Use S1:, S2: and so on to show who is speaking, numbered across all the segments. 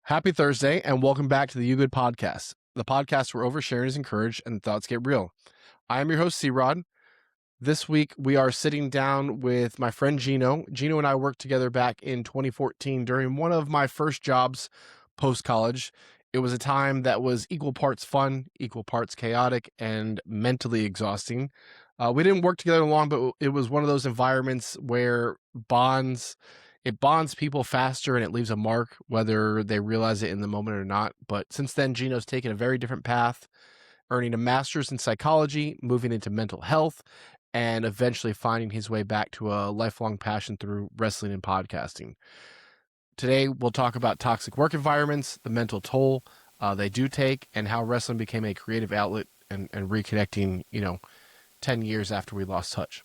S1: Happy Thursday, and welcome back to the You Good Podcast, the podcast where oversharing is encouraged and thoughts get real. I am your host, C-Rod. This week, we are sitting down with my friend Gino. Gino and I worked together back in 2014 during one of my first jobs post-college. It was a time that was equal parts fun, equal parts chaotic, and mentally exhausting. We didn't work together long, but it was one of those environments where it bonds people faster and it leaves a mark, whether they realize it in the moment or not. But since then, Gino's taken a very different path, earning a master's in psychology, moving into mental health, and eventually finding his way back to a lifelong passion through wrestling and podcasting. Today, we'll talk about toxic work environments, the mental toll they do take, and how wrestling became a creative outlet and reconnecting, 10 years after we lost touch.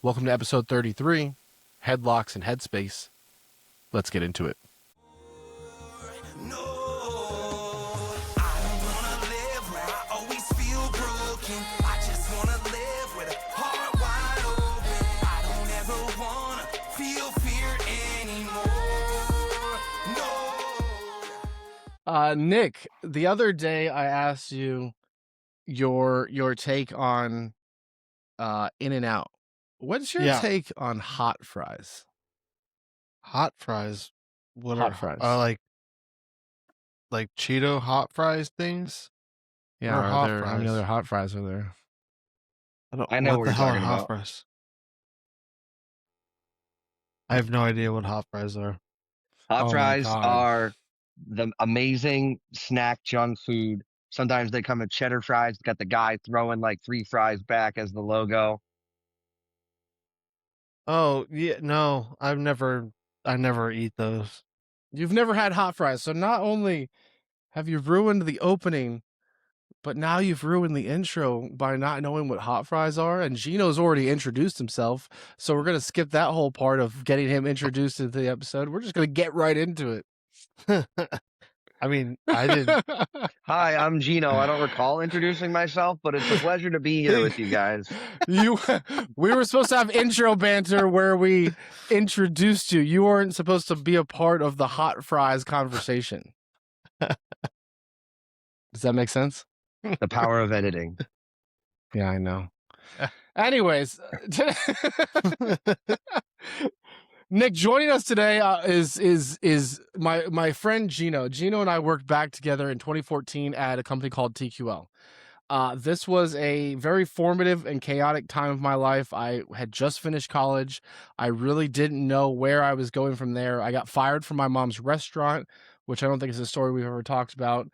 S1: Welcome to episode 33, Headlocks and Headspace. Let's get into it. Nick, the other day I asked you your take on In-N-Out. What's your take on hot fries?
S2: Hot fries? What
S1: Hot
S2: are
S1: fries?
S2: like Cheeto hot fries things?
S1: Yeah,
S2: What are hot
S1: how many
S2: fries?
S1: other hot fries are there?
S3: I know what
S2: what the
S3: you're
S2: hell are
S3: talking
S2: hot
S3: about.
S2: fries? I have no idea what hot fries are.
S3: Hot
S1: Oh my
S3: fries
S1: God.
S3: are the amazing snack junk food. Sometimes they come in cheddar fries. Got the guy throwing like 3 fries back as the logo.
S2: Oh, yeah, no, I never eat those.
S1: You've never had hot fries, so not only have you ruined the opening, but now you've ruined the intro by not knowing what hot fries are. And Gino's already introduced himself, so we're gonna skip that whole part of getting him introduced into the episode. We're just gonna get right into it.
S2: I mean, I didn't.
S3: Hi, I'm Gino. I don't recall introducing myself, but it's a pleasure to be here with you guys.
S1: We were supposed to have intro banter where we introduced you. You weren't supposed to be a part of the hot fries conversation. Does that make sense?
S3: The power of editing.
S1: Yeah, I know. Anyways, Nick, joining us today is my friend Gino. Gino and I worked back together in 2014 at a company called TQL. This was a very formative and chaotic time of my life. I had just finished college. I really didn't know where I was going from there. I got fired from my mom's restaurant, which I don't think is a story we've ever talked about,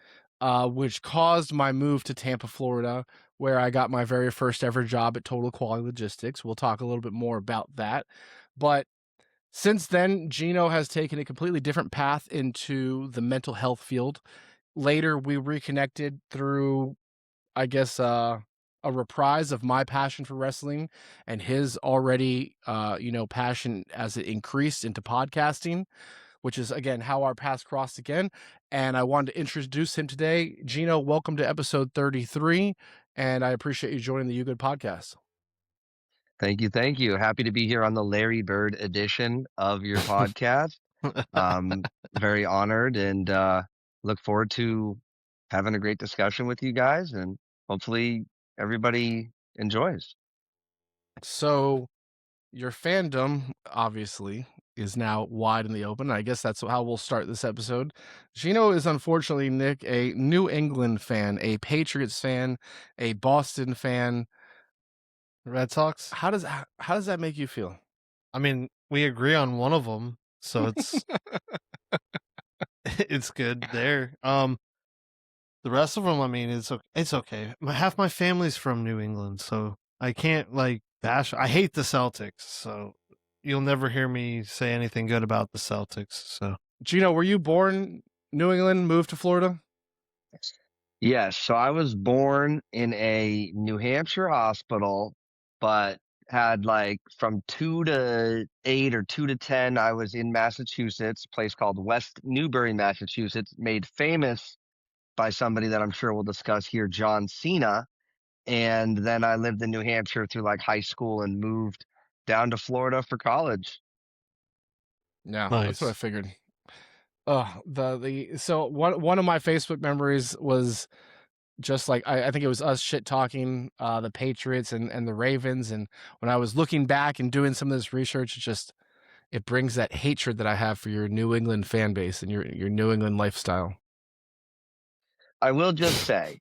S1: which caused my move to Tampa, Florida, where I got my very first ever job at Total Quality Logistics. We'll talk a little bit more about that. But since then, Gino has taken a completely different path into the mental health field. Later, we reconnected through, I guess, a reprise of my passion for wrestling and his already, passion as it increased into podcasting, which is, again, how our paths crossed again. And I wanted to introduce him today. Gino, welcome to episode 33, and I appreciate you joining the You Good podcast.
S3: Thank you. Thank you. Happy to be here on the Larry Bird edition of your podcast. Very honored and look forward to having a great discussion with you guys, and hopefully everybody enjoys.
S1: So your fandom, obviously, is now wide in the open. I guess that's how we'll start this episode. Gino is unfortunately, Nick, a New England fan, a Patriots fan, a Boston fan.
S2: Red Sox?
S1: How does that make you feel?
S2: I mean, we agree on one of them, so it's it's good there. The rest of them, I mean, it's okay. Half my family's from New England, so I can't bash. I hate the Celtics, so you'll never hear me say anything good about the Celtics. So,
S1: Gino, were you born New England, moved to Florida?
S3: Yes, so I was born in a New Hampshire hospital, but had from 2 to 8 or 2 to 10, I was in Massachusetts, a place called West Newbury, Massachusetts, made famous by somebody that I'm sure we'll discuss here, John Cena. And then I lived in New Hampshire through high school and moved down to Florida for college.
S1: Yeah,
S2: nice.
S1: That's what I figured. So one of my Facebook memories was just like I think it was us shit talking the Patriots and the Ravens, and when I was looking back and doing some of this research, it brings that hatred that I have for your New England fan base and your New England lifestyle.
S3: I will just say,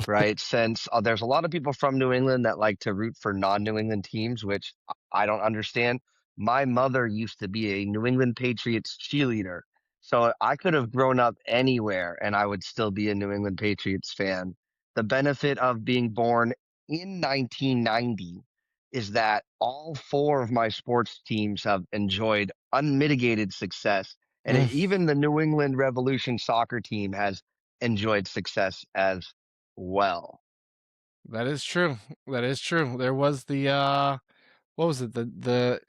S3: right, since there's a lot of people from New England that like to root for non-New England teams, which I don't understand. My mother used to be a New England Patriots cheerleader, so I could have grown up anywhere and I would still be a New England Patriots fan. The benefit of being born in 1990 is that all four of my sports teams have enjoyed unmitigated success, and even the New England Revolution soccer team has enjoyed success as well.
S1: That is true. That is true. There was the what was it? The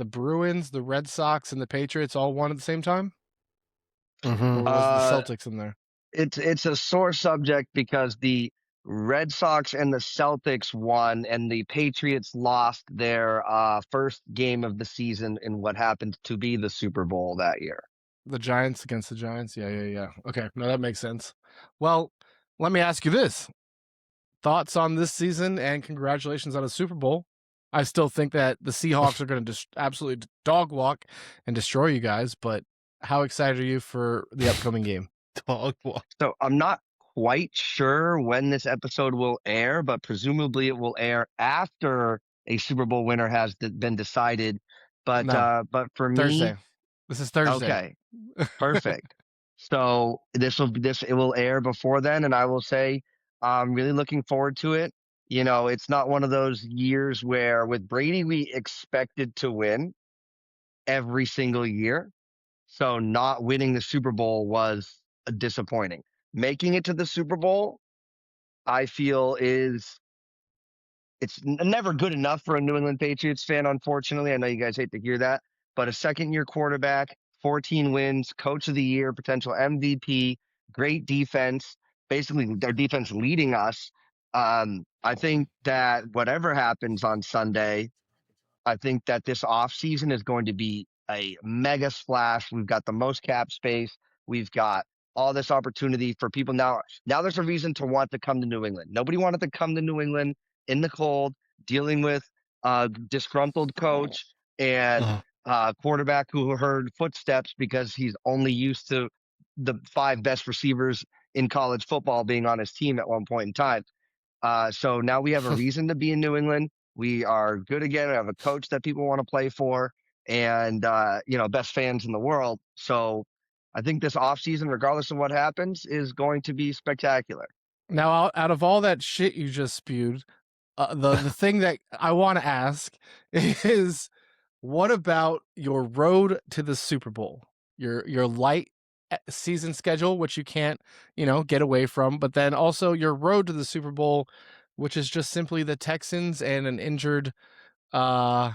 S1: Bruins, the Red Sox, and the Patriots all won at the same time?
S2: Mm-hmm.
S1: Or was the
S3: Uh,
S1: Celtics in there?
S3: it's a sore subject because the Red Sox and the Celtics won, and the Patriots lost their first game of the season in what happened to be the Super Bowl that year.
S1: The Giants against the Giants? Yeah. Okay, no, that makes sense. Well, let me ask you this. Thoughts on this season and congratulations on a Super Bowl. I still think that the Seahawks are going to just absolutely dog walk and destroy you guys, but how excited are you for the upcoming game?
S2: Dog walk.
S3: So I'm not quite sure when this episode will air, but presumably it will air after a Super Bowl winner has been decided.
S1: No,
S3: But for me,
S1: Thursday. This is Thursday.
S3: okay, perfect. So this it will air before then, and I will say I'm really looking forward to it. You know, it's not one of those years where with Brady we expected to win every single year. So not winning the Super Bowl was disappointing. Making it to the Super Bowl, I feel it's never good enough for a New England Patriots fan, unfortunately. I know you guys hate to hear that, but a second year quarterback, 14 wins, coach of the year, potential MVP, great defense, basically their defense leading us. I think that whatever happens on Sunday, I think that this offseason is going to be a mega splash. We've got the most cap space. We've got all this opportunity for people now. Now there's a reason to want to come to New England. Nobody wanted to come to New England in the cold, dealing with a disgruntled coach and quarterback who heard footsteps because he's only used to the five best receivers in college football being on his team at one point in time. So now we have a reason to be in New England. We are good again. We have a coach that people want to play for, and best fans in the world. So I think this offseason, regardless of what happens, is going to be spectacular.
S1: Now, out of all that shit you just spewed, the thing that I want to ask is, what about your road to the Super Bowl? Your light season schedule, which you can't, get away from, but then also your road to the Super Bowl, which is just simply the Texans and an injured uh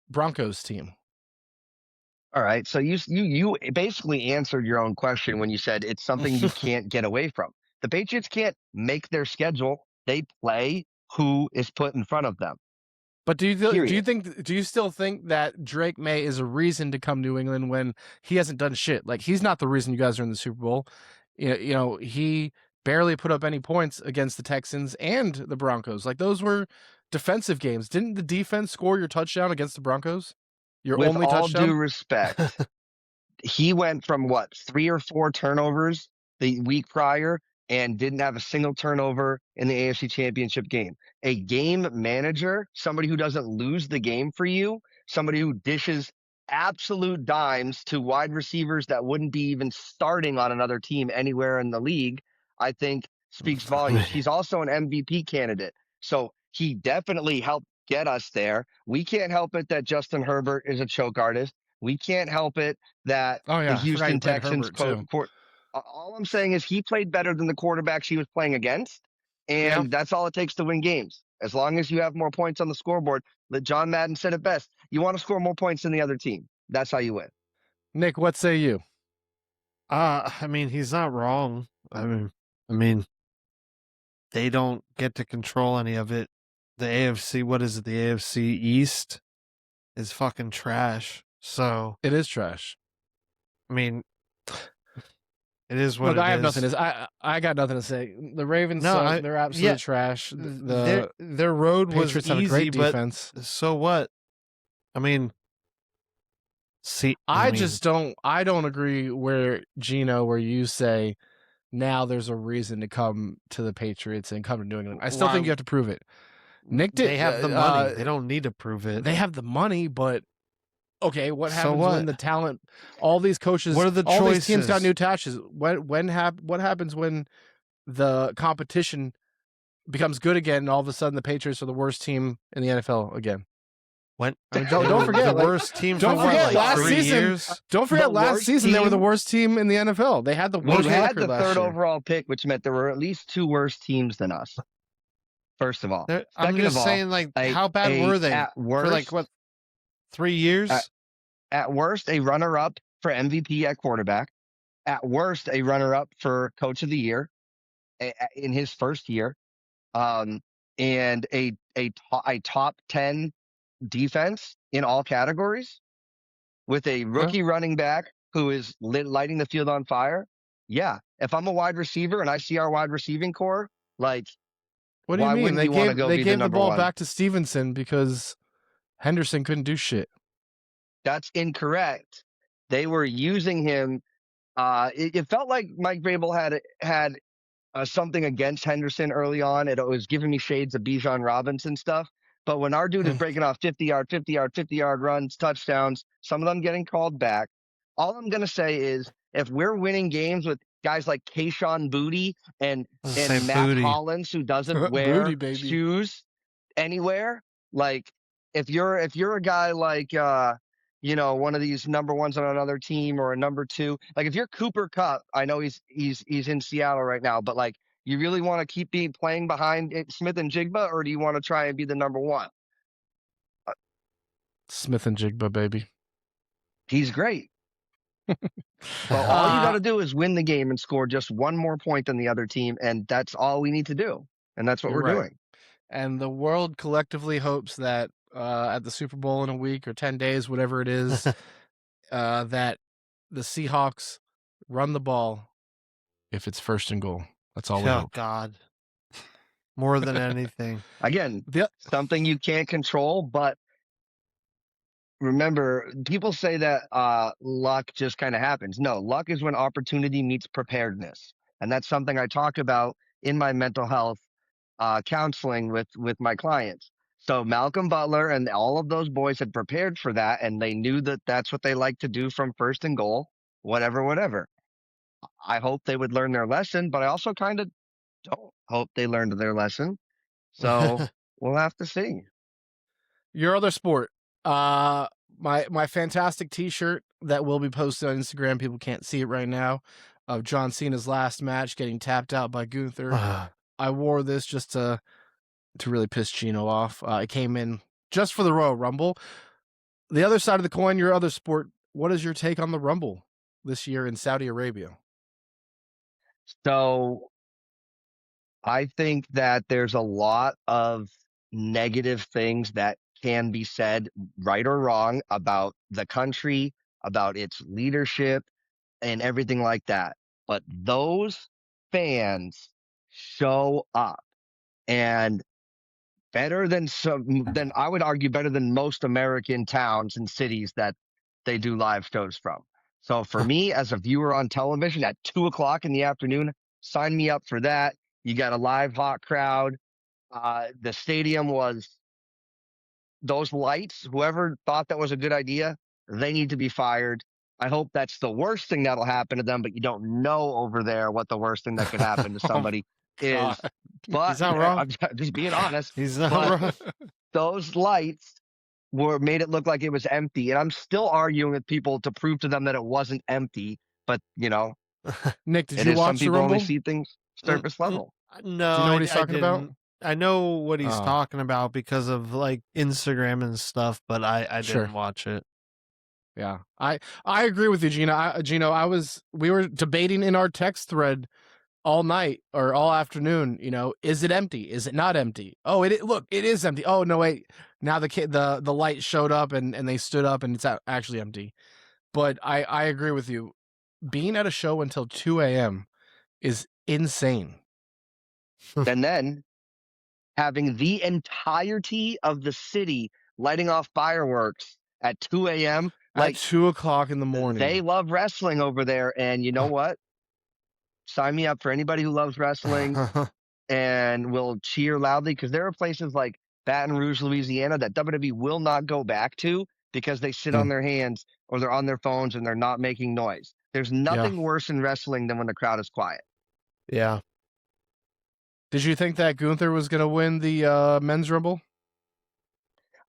S1: Broncos team.
S3: All right. So you basically answered your own question when you said it's something you can't get away from. The Patriots can't make their schedule. They play who is put in front of them.
S1: But do
S3: Period.
S1: you still think that Drake May is a reason to come to New England when he hasn't done shit? Like, he's not the reason you guys are in the Super Bowl. He barely put up any points against the Texans and the Broncos. Like, those were defensive games. Didn't the defense score your touchdown against the Broncos? Your
S3: With
S1: only
S3: all
S1: touchdown?
S3: due respect, he went from what, 3 or 4 turnovers the week prior and didn't have a single turnover in the AFC Championship game. A game manager, somebody who doesn't lose the game for you, somebody who dishes absolute dimes to wide receivers that wouldn't be even starting on another team anywhere in the league, I think speaks volumes. He's also an MVP candidate. So he definitely helped get us there. We can't help it that Justin Herbert is a choke artist. We can't help it that
S1: Oh
S3: the
S1: yeah, I forgot you
S3: Houston
S1: played
S3: Texans
S1: Herbert too.
S3: all I'm saying is he played better than the quarterbacks he was playing against,
S1: Yeah.
S3: and that's all it takes to win games. As long as you have more points on the scoreboard, John Madden said it best. You want to score more points than the other team. That's how you win.
S1: Nick, what say you?
S2: I mean, he's not wrong. I mean, they don't get to control any of it. The AFC, what is it? The AFC East is fucking trash. So
S1: It is trash.
S2: I mean, it is what
S1: Look,
S2: it
S1: I have
S2: is.
S1: nothing to. I got nothing to say. The Ravens
S2: No,
S1: suck. They're absolute
S2: yeah,
S1: trash. The
S2: their road was
S1: Patriots have a
S2: easy,
S1: great
S2: but
S1: defense.
S2: so what? I mean,
S1: I don't agree where you say now there's a reason to come to the Patriots and come to New England. I still think you have to prove it. Nick did.
S2: They have the money. They don't need to prove it.
S1: They have the money, but okay, what
S2: So
S1: happens
S2: what?
S1: when the talent, all these coaches,
S2: What are the
S1: all these teams got
S2: choices?
S1: new touches? What happens when the competition becomes good again and all of a sudden the Patriots are the worst team in the NFL again?
S2: When
S1: I mean,
S2: they
S1: don't
S2: were
S1: forget,
S2: the
S1: like,
S2: worst team
S1: don't
S2: for what,
S1: forget
S2: like
S1: last
S2: 3
S1: season.
S2: years?
S1: Don't forget
S3: The
S1: last
S3: worst
S1: season they were the
S3: team-
S1: worst team in the NFL. They had the worst
S3: We had
S1: record
S3: the
S1: last
S3: third
S1: year.
S3: overall pick, which meant there were at least 2 worse teams than us. First of all,
S2: I'm
S3: second
S2: just
S3: of all,
S2: saying, like, how bad were they
S3: at worst,
S2: for like what 3 years?
S3: At worst, a runner-up for MVP at quarterback. At worst, a runner-up for Coach of the Year in his first year, and a top 10 defense in all categories with a rookie running back who is lighting the field on fire. Yeah, if I'm a wide receiver and I see our wide receiving core, like,
S1: What do you
S3: why
S1: mean?
S3: wouldn't
S1: They
S3: you want to
S1: gave
S3: go
S1: they
S3: be
S1: gave the
S3: number
S1: ball
S3: one?
S1: back to Stevenson because Henderson couldn't do shit.
S3: That's incorrect. They were using him. It felt like Mike Vrabel had something against Henderson early on. It was giving me shades of Bijan Robinson stuff. But when our dude is breaking off 50-yard runs, touchdowns, some of them getting called back, all I'm going to say is if we're winning games with guys like Kayshawn Booty and Matt
S2: Booty.
S3: Hollins, who doesn't wear
S1: Booty, baby.
S3: shoes anywhere, like if you're a guy like one of these number ones on another team or a number 2, like if you're Cooper Kupp, I know he's in Seattle right now, but like, you really want to keep playing behind Smith and Jigba, or do you want to try and be the number 1?
S1: Smith and Jigba, baby.
S3: He's great. But all you got to do is win the game and score just 1 more point than the other team, and that's all we need to do, and that's what we're doing.
S1: And the world collectively hopes that at the Super Bowl in a week or 10 days, whatever it is, that the Seahawks run the ball if it's first and goal. That's all we
S2: Oh
S1: hope.
S2: God, more than anything.
S3: Again, something you can't control, but remember, people say that luck just kind of happens. No, luck is when opportunity meets preparedness. And that's something I talk about in my mental health counseling with my clients. So Malcolm Butler and all of those boys had prepared for that, and they knew that that's what they like to do from first and goal, whatever. I hope they would learn their lesson, but I also kind of don't hope they learned their lesson. So we'll have to see.
S1: Your other sport, my fantastic T-shirt that will be posted on Instagram. People can't see it right now. Of John Cena's last match getting tapped out by Gunther. I wore this just to really piss Gino off. It came in just for the Royal Rumble. The other side of the coin, your other sport. What is your take on the Rumble this year in Saudi Arabia?
S3: So I think that there's a lot of negative things that can be said, right or wrong, about the country, about its leadership, and everything like that. But those fans show up, and better than I would argue better than most American towns and cities that they do live shows from. So for me, as a viewer on television at 2:00 in the afternoon, sign me up for that. You got a live hot crowd. The stadium was those lights. Whoever thought that was a good idea, they need to be fired. I hope that's the worst thing that'll happen to them, but you don't know over there what the worst thing that could happen to somebody is. But
S2: he's not wrong.
S3: I'm just being honest.
S2: He's not wrong.
S3: Those lights made it look like it was empty, and I'm still arguing with people to prove to them that it wasn't empty. But
S1: Nick, did
S3: it
S1: you
S3: is
S1: watch
S3: some
S1: the
S3: people
S1: Rumble?
S3: only see things surface level.
S2: No,
S1: Do you know what he's talking about?
S2: I know what he's
S1: Oh.
S2: talking about because of like Instagram and stuff, but I
S1: Sure.
S2: didn't watch it.
S1: Yeah, I agree with you, Gino. Gino, we were debating in our text thread all night or all afternoon. Is it empty? Is it not empty? Oh, look, it is empty. Oh no, wait. Now the light showed up and they stood up and it's actually empty. But I agree with you. being at a show until 2 a.m. is insane.
S3: And then having the entirety of the city lighting off fireworks at 2 a.m.
S1: At
S3: Like
S1: 2 o'clock in the morning.
S3: they love wrestling over there. And you know what? Sign me up for anybody who loves wrestling and will cheer loudly, because there are places like Baton Rouge, Louisiana that WWE will not go back to because they sit on their hands or they're on their phones and they're not making noise. There's nothing worse in wrestling than when the crowd is quiet.
S2: Yeah.
S1: Did you think that Gunther was going to win the men's rumble?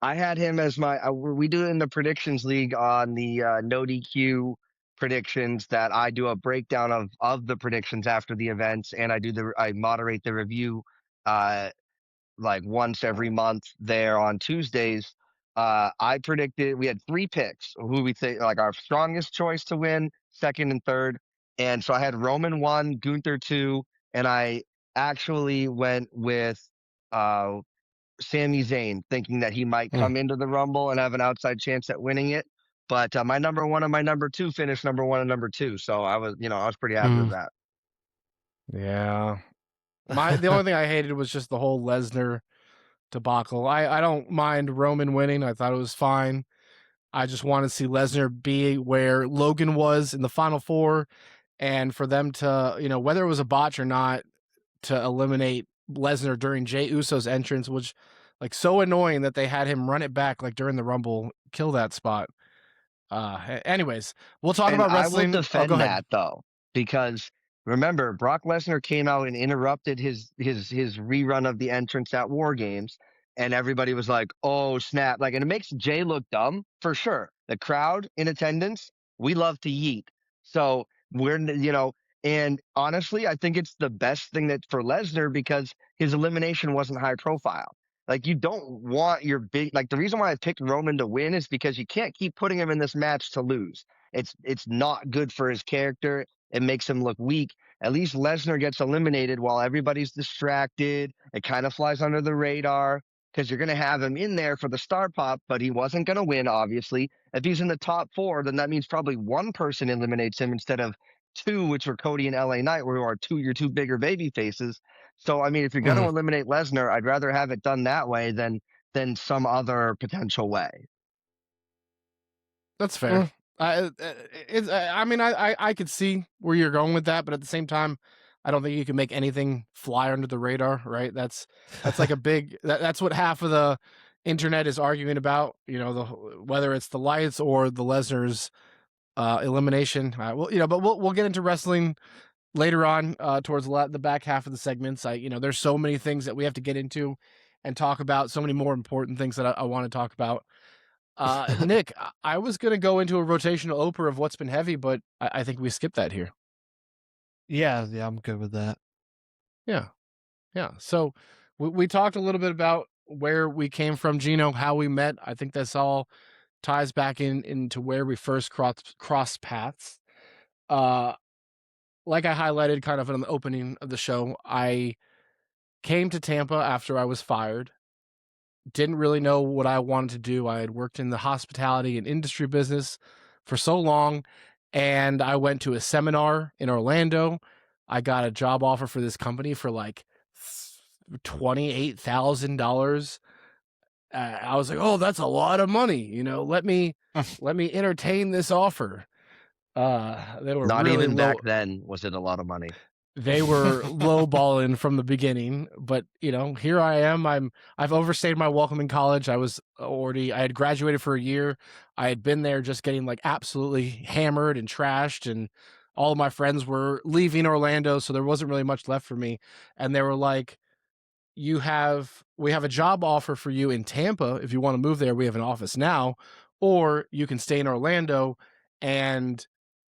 S3: I had him as my. We do it in the predictions league on the no DQ predictions, that I do a breakdown of the predictions after the events, and I moderate the review like once every month there on Tuesdays. I predicted we had 3 picks who we think like our strongest choice to win, second and third, and so I had Roman 1, Gunther 2, and I actually went with uh Sami Zayn, thinking that he might come into the Rumble and have an outside chance at winning it. But my number 1 and my number 2 finished number 1 and number 2, so I was pretty happy with that.
S1: Yeah. The only thing I hated was just the whole Lesnar debacle. I don't mind Roman winning. I thought it was fine. I just want to see Lesnar be where Logan was in the Final Four, and for them to, whether it was a botch or not, to eliminate Lesnar during Jey Uso's entrance, which like so annoying that they had him run it back like during the Rumble, kill that spot. Anyways, we'll talk about wrestling.
S3: I will defend
S1: go ahead.
S3: that though, because remember, Brock Lesnar came out and interrupted his rerun of the entrance at War Games, and everybody was like, "Oh snap!" Like, and it makes Jay look dumb for sure. The crowd in attendance, we love to yeet, so and honestly, I think it's the best thing that for Lesnar, because his elimination wasn't high profile. Like, you don't want your big, like, the reason why I picked Roman to win is because you can't keep putting him in this match to lose. It's not good for his character. It makes him look weak. At least Lesnar gets eliminated while everybody's distracted. It kind of flies under the radar because you're going to have him in there for the star pop, but he wasn't going to win, obviously. If he's in the top 4, then that means probably one person eliminates him instead of 2, which were Cody and LA Knight, where are your 2 bigger baby faces. So, I mean, if you're going to eliminate Lesnar, I'd rather have it done that way than some other potential way.
S1: That's fair. I mean, I could see where you're going with that, but at the same time, I don't think you can make anything fly under the radar, right? That's like a big. That's what half of the internet is arguing about. Whether it's the lights or the Lesnar's elimination. But we'll get into wrestling later on towards the back half of the segments. There's so many things that we have to get into and talk about. So many more important things that I want to talk about. Nick, I was going to go into a rotational opener of what's been heavy, but I think we skipped that here.
S2: Yeah, I'm good with that.
S1: Yeah. So we talked a little bit about where we came from, Gino, how we met. I think that's all ties back into where we first crossed paths. Like I highlighted kind of in the opening of the show, I came to Tampa after I was fired. Didn't really know what I wanted to do. I had worked in the hospitality and industry business for so long, and I went to a seminar in Orlando. I got a job offer for this company for like $28,000. I was like, "Oh, that's a lot of money. Let me entertain this offer." They were
S3: not
S1: really
S3: even
S1: low.
S3: Back then was it a lot of money.
S1: They were lowballing from the beginning, but here I am. I've overstayed my welcome in college. I had graduated for a year. I had been there just getting like absolutely hammered and trashed, and all of my friends were leaving Orlando, so there wasn't really much left for me. And they were like, we have a job offer for you in Tampa. If you want to move there, we have an office now, or you can stay in Orlando and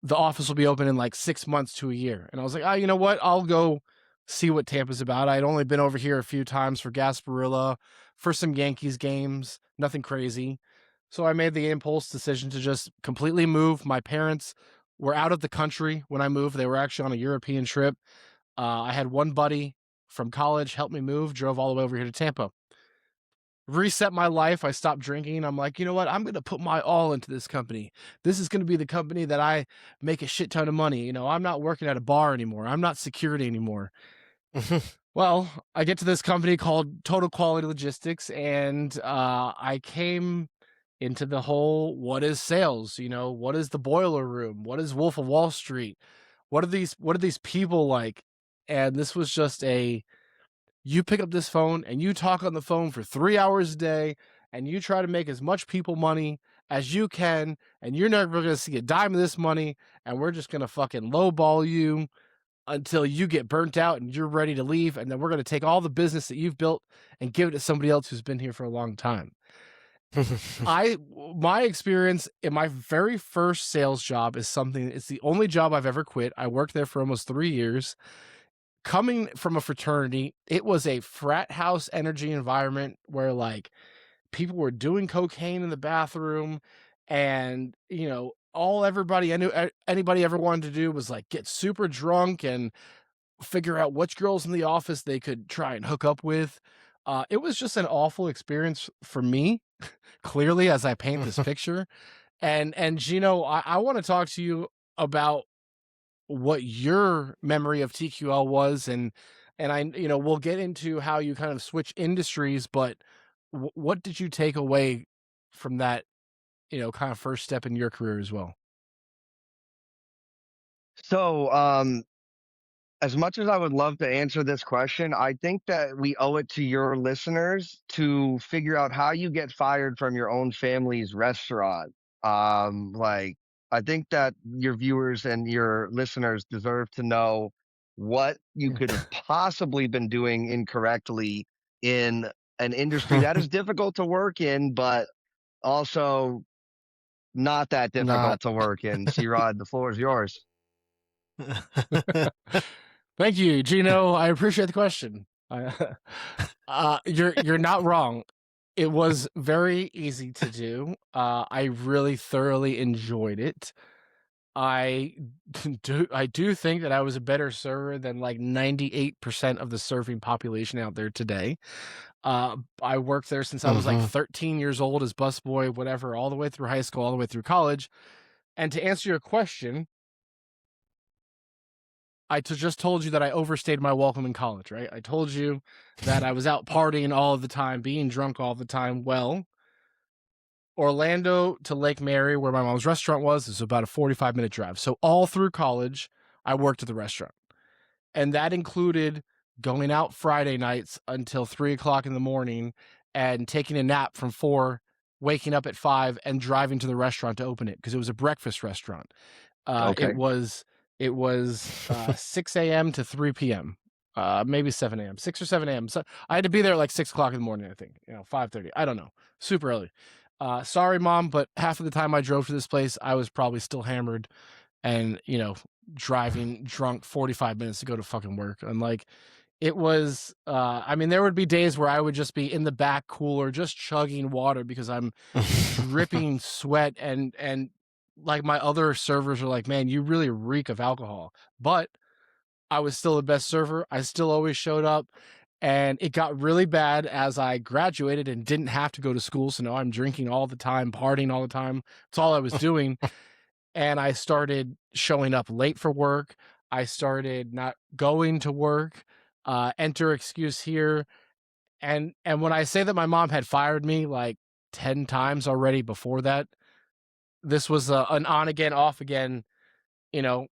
S1: the office will be open in like 6 months to a year. And I was like, you know what? I'll go see what Tampa's about. I'd only been over here a few times for Gasparilla, for some Yankees games, nothing crazy. So I made the impulse decision to just completely move. My parents were out of the country when I moved. They were actually on a European trip. I had one buddy from college help me move, drove all the way over here to Tampa. reset my life. I stopped drinking. I'm like, you know what? I'm going to put my all into this company. This is going to be the company that I make a shit ton of money. You know, I'm not working at a bar anymore. I'm not security anymore. Well, I get to this company called Total Quality Logistics, and I came into the whole, what is sales? You know, what is the boiler room? What is Wolf of Wall Street? What are these people like? And this was just you pick up this phone and you talk on the phone for 3 hours a day, and you try to make as much people money as you can, and you're never going to see a dime of this money, and we're just going to fucking lowball you until you get burnt out and you're ready to leave, and then we're going to take all the business that you've built and give it to somebody else who's been here for a long time. My experience in my very first sales job is it's the only job I've ever quit. I worked there for almost 3 years. Coming from a fraternity, it was a frat house energy environment where like people were doing cocaine in the bathroom, and you know, anybody ever wanted to do was like get super drunk and figure out which girls in the office they could try and hook up with. It was just an awful experience for me, clearly, as I paint this picture. And Gino, I want to talk to you about what your memory of TQL was, and I, you know, we'll get into how you kind of switch industries, but what did you take away from that, you know, kind of first step in your career as well?
S3: So, as much as I would love to answer this question, I think that we owe it to your listeners to figure out how you get fired from your own family's restaurant. Like, I think that your viewers and your listeners deserve to know what you could have possibly been doing incorrectly in an industry that is difficult to work in, but also not that
S2: Not.
S3: difficult to work in. C-Rod, the floor is yours.
S1: Thank you, Gino. I appreciate the question. You're not wrong. It was very easy to do. I really thoroughly enjoyed it. I do think that I was a better server than like 98% of the surfing population out there today. I worked there since I was like 13 years old as busboy, whatever, all the way through high school, all the way through college. And to answer your question, just told you that I overstayed my welcome in college, right? I told you that I was out partying all of the time, being drunk all the time. Well, Orlando to Lake Mary, where my mom's restaurant was, is about a 45-minute drive. So all through college, I worked at the restaurant. And that included going out Friday nights until 3 o'clock in the morning and taking a nap from 4, waking up at 5, and driving to the restaurant to open it because it was a breakfast restaurant.
S3: Okay.
S1: It was 6 a.m. to 3 p.m. Maybe 7 a.m., 6 or 7 a.m. So I had to be there at like 6 o'clock in the morning, I think, 5:30. I don't know. Super early. Sorry, Mom, but half of the time I drove to this place, I was probably still hammered and, driving drunk 45 minutes to go to fucking work. And like, it was, I mean, there would be days where I would just be in the back cooler, just chugging water because I'm dripping sweat, and like my other servers are like, man, you really reek of alcohol. But I was still the best server. I still always showed up. And it got really bad as I graduated and didn't have to go to school. So now I'm drinking all the time, partying all the time. That's all I was doing. And I started showing up late for work. I started not going to work. Enter excuse here. And when I say that my mom had fired me like 10 times already before that, this was an on again, off again,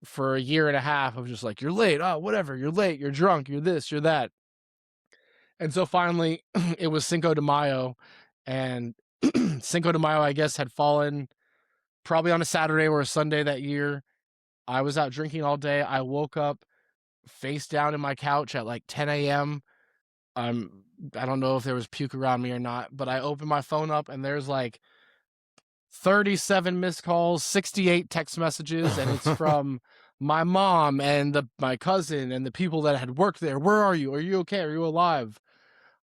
S1: for a year and a half of just like, you're late. Oh, whatever. You're late. You're drunk. You're this, you're that. And so finally it was Cinco de Mayo, and Cinco de Mayo, I guess, had fallen probably on a Saturday or a Sunday that year. I was out drinking all day. I woke up face down in my couch at like 10 a.m. I don't know if there was puke around me or not, but I opened my phone up and there's like 37 missed calls, 68 text messages, and it's from my mom and my cousin and the people that had worked there. Where are you? Are you okay? Are you alive?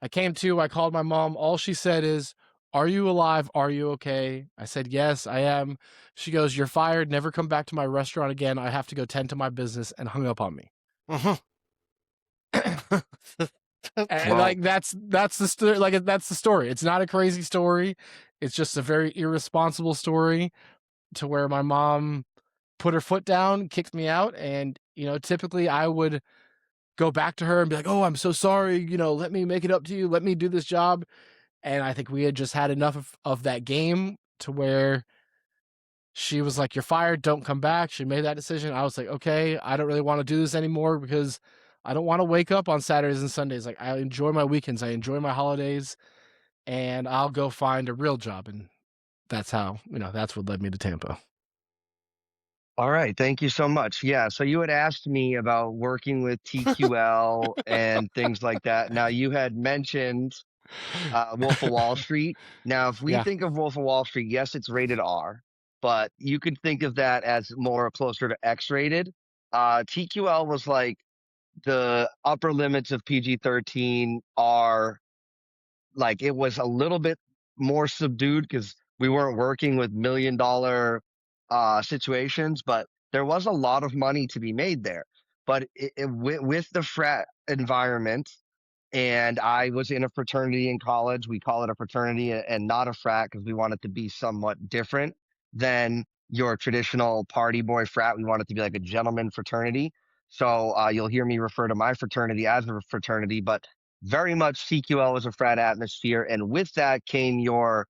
S1: I came to, I called my mom. All she said is, are you alive? Are you okay? I said, yes, I am. She goes, you're fired. Never come back to my restaurant again. I have to go tend to my business, and hung up on me. And
S3: Well,
S1: like that's the story. Like that's the story. It's not a crazy story. It's just a very irresponsible story to where my mom put her foot down, kicked me out, and typically I would go back to her and be like, "Oh, I'm so sorry. Let me make it up to you. Let me do this job." And I think we had just had enough of that game to where she was like, "You're fired. Don't come back." She made that decision. I was like, "Okay, I don't really want to do this anymore because I don't want to wake up on Saturdays and Sundays. Like, I enjoy my weekends. I enjoy my holidays, and I'll go find a real job." And that's how, that's what led me to Tampa.
S3: all right. Thank you so much. Yeah. So you had asked me about working with TQL and things like that. Now you had mentioned Wolf of Wall Street. Now, if we
S1: Yeah.
S3: think of Wolf of Wall Street, yes, it's rated R, but you could think of that as more closer to X rated. TQL was like the upper limits of PG-13 are like it was a little bit more subdued because we weren't working with $1 million situations, but there was a lot of money to be made there. But with the frat environment, and I was in a fraternity in college. We call it a fraternity and not a frat because we want it to be somewhat different than your traditional party boy frat. We want it to be like a gentleman fraternity. So you'll hear me refer to my fraternity as a fraternity, but very much CQL was a frat atmosphere. And with that came your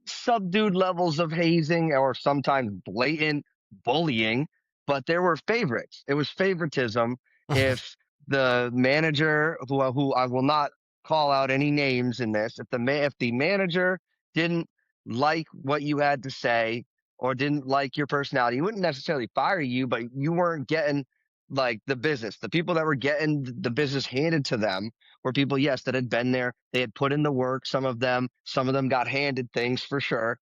S3: subdued levels of hazing or sometimes blatant bullying, but there were favorites. It was favoritism. If the manager, who I will not call out any names in this, if the manager didn't like what you had to say or didn't like your personality, he wouldn't necessarily fire you, but you weren't getting like the business. The people that were getting the business handed to them were people, yes, that had been there. They had put in the work. Some of them got handed things for sure,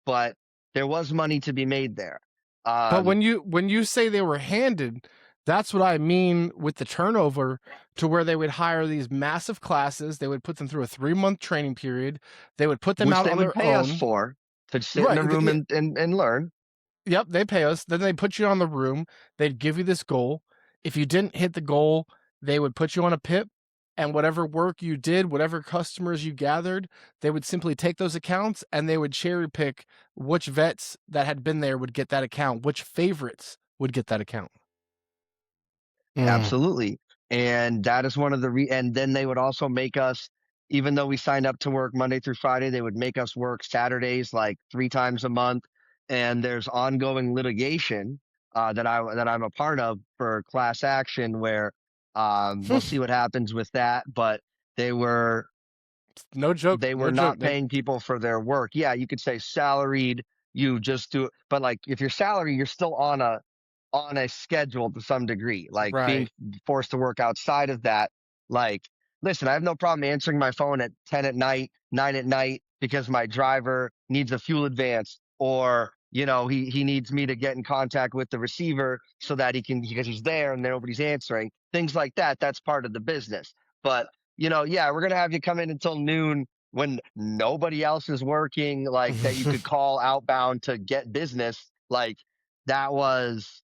S3: but there was money to be made there.
S1: But
S3: Um,
S1: when you say they were handed, that's what I mean with the turnover, to where they would hire these massive classes. They would put them through a 3-month training period. They would put them
S3: which
S1: out
S3: they
S1: on
S3: would
S1: their
S3: pay us
S1: own.
S3: for to sit in
S1: Right.
S3: a room and learn.
S1: Yep, they pay us. Then they put you on the room. They'd give you this goal. If you didn't hit the goal, they would put you on a PIP, and whatever work you did, whatever customers you gathered, they would simply take those accounts and they would cherry pick which vets that had been there would get that account, which favorites would get that account.
S3: Absolutely. And that is one of and then they would also make us, even though we signed up to work Monday through Friday, they would make us work Saturdays like 3 times a month. And there's ongoing litigation that I'm a part of for class action where we'll see what happens with that. But they were
S1: No joke.
S3: they
S1: No
S3: were
S1: joke.
S3: not paying people for their work. Yeah, you could say salaried, you just do it. But like if you're salary, you're still on a schedule to some degree. Like being
S1: Right.
S3: forced to work outside of that. Like, listen, I have no problem answering my phone at 10 at night, 9 at night because my driver needs a fuel advance or he needs me to get in contact with the receiver so that he can because he's there and nobody's answering. Things like that. That's part of the business. But yeah, we're gonna have you come in until noon when nobody else is working, like that you could call outbound to get business. Like that was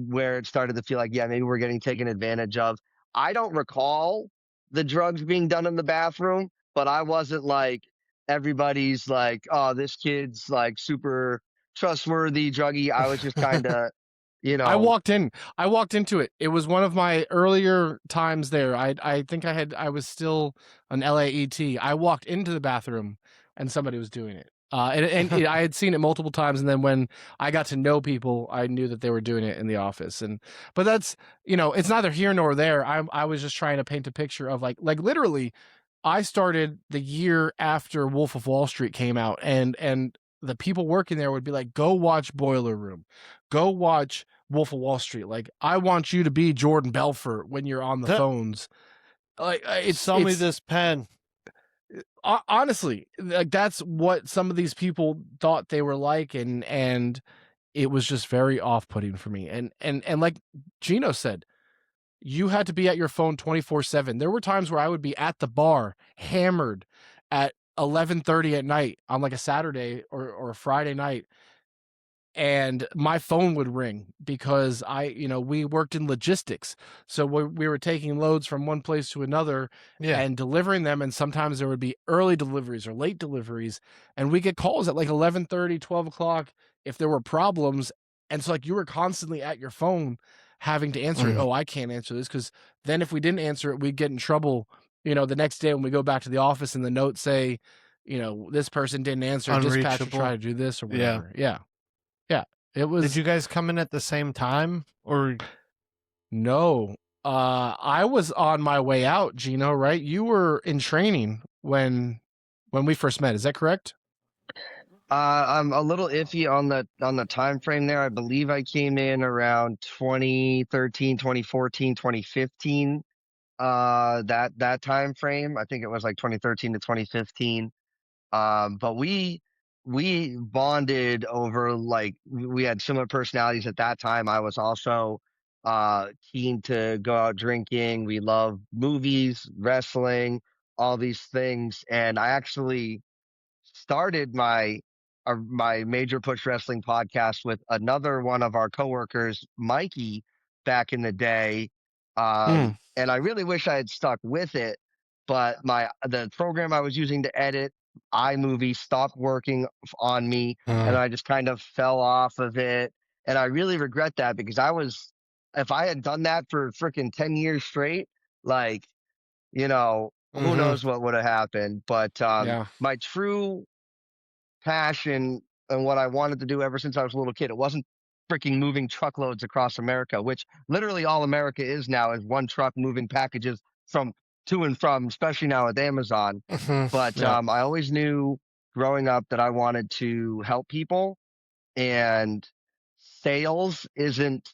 S3: where it started to feel like, yeah, maybe we're getting taken advantage of. I don't recall the drugs being done in the bathroom, but I wasn't like everybody's like, oh, this kid's like super trustworthy druggy. I was just kind of, you
S1: I
S3: know,
S1: walked in. I walked into it. It was one of my earlier times there. I think I was still an LAET. I walked into the bathroom and somebody was doing it. I had seen it multiple times, and then when I got to know people, I knew that they were doing it in the office. But that's it's neither here nor there. I was just trying to paint a picture of like literally, I started the year after Wolf of Wall Street came out, and the people working there would be like, "Go watch Boiler Room, go watch Wolf of Wall Street. Like, I want you to be Jordan Belfort when you're on the phones." Like,
S2: Sell me this pen.
S1: honestly, like that's what some of these people thought they were like, and it was just very off-putting for me. And like Gino said, you had to be at your phone 24/7. There were times where I would be at the bar, hammered at 11:30 at night on like a Saturday or a Friday night, and my phone would ring because we worked in logistics. So we were taking loads from one place to another
S2: Yeah.
S1: and delivering them. And sometimes there would be early deliveries or late deliveries. And we get calls at like 11:30, 12 o'clock if there were problems. And so like you were constantly at your phone having to answer it.
S2: Mhm.
S1: Oh, I can't answer this, because then if we didn't answer it, we'd get in trouble, the next day when we go back to the office and the notes say, this person didn't answer, dispatcher
S2: Unreachable.
S1: tried to do this or
S2: Yeah.
S1: whatever. Yeah. Yeah. It
S2: Did
S1: was
S2: you guys come in at the same time, or
S1: no. I was on my way out, Gino, right? You were in training when we first met. Is that correct?
S3: I'm a little iffy on the time frame there. I believe I came in around 2013, 2014, 2015. That time frame. I think it was like 2013 to 2015. But we bonded over, like, we had similar personalities at that time. I was also keen to go out drinking. We love movies, wrestling, all these things. And I actually started my Major Push Wrestling podcast with another one of our coworkers, Mikey, back in the day.
S1: Mm.
S3: And I really wish I had stuck with it, but the program I was using to edit iMovie stopped working on me, and I just kind of fell off of it. And I really regret that, because if I had done that for freaking 10 years straight, like, who
S2: Mhm.
S3: knows what would have happened. But
S1: Yeah.
S3: my true passion and what I wanted to do ever since I was a little kid, it wasn't freaking moving truckloads across America, which literally all America is now, is one truck moving packages from to and from, especially now with Amazon.
S2: Mhm.
S3: But
S1: Yeah.
S3: I always knew growing up that I wanted to help people, and sales isn't,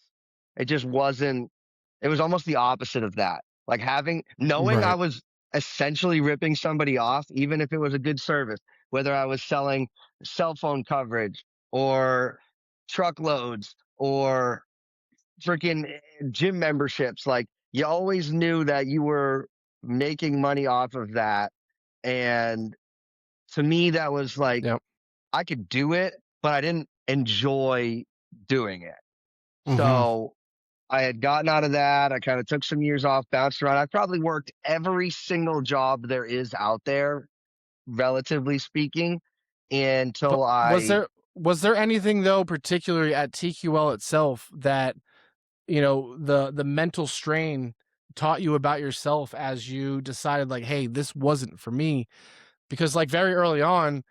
S3: it just wasn't, it was almost the opposite of that. Like, knowing I
S1: Right.
S3: was essentially ripping somebody off, even if it was a good service, whether I was selling cell phone coverage or truckloads or freaking gym memberships. Like, you always knew that you were making money off of that. And to me, that was like,
S1: Yep.
S3: I could do it, but I didn't enjoy doing it.
S1: Mhm.
S3: So I had gotten out of that. I kind of took some years off, bounced around. I probably worked every single job there is out there, relatively speaking,
S1: But
S3: until
S1: was there anything though, particularly at TQL itself, that the mental strain taught you about yourself as you decided like, hey, this wasn't for me? Because like very early on,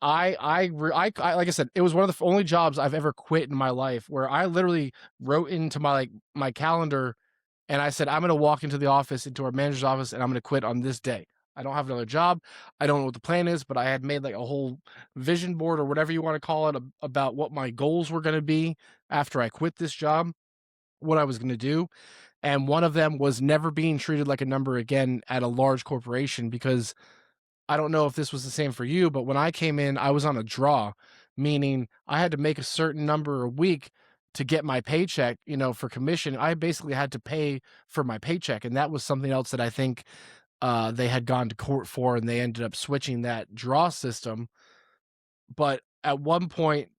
S1: I like I said, it was one of the only jobs I've ever quit in my life, where I literally wrote into my calendar and I said, I'm going to walk into our manager's office, and I'm going to quit on this day. I don't have another job. I don't know what the plan is, but I had made like a whole vision board or whatever you want to call it about what my goals were going to be after I quit this job, what I was going to do. And one of them was never being treated like a number again at a large corporation, because I don't know if this was the same for you, but when I came in, I was on a draw, meaning I had to make a certain number a week to get my paycheck, for commission. I basically had to pay for my paycheck. And that was something else that I think they had gone to court for, and they ended up switching that draw system. But at one point,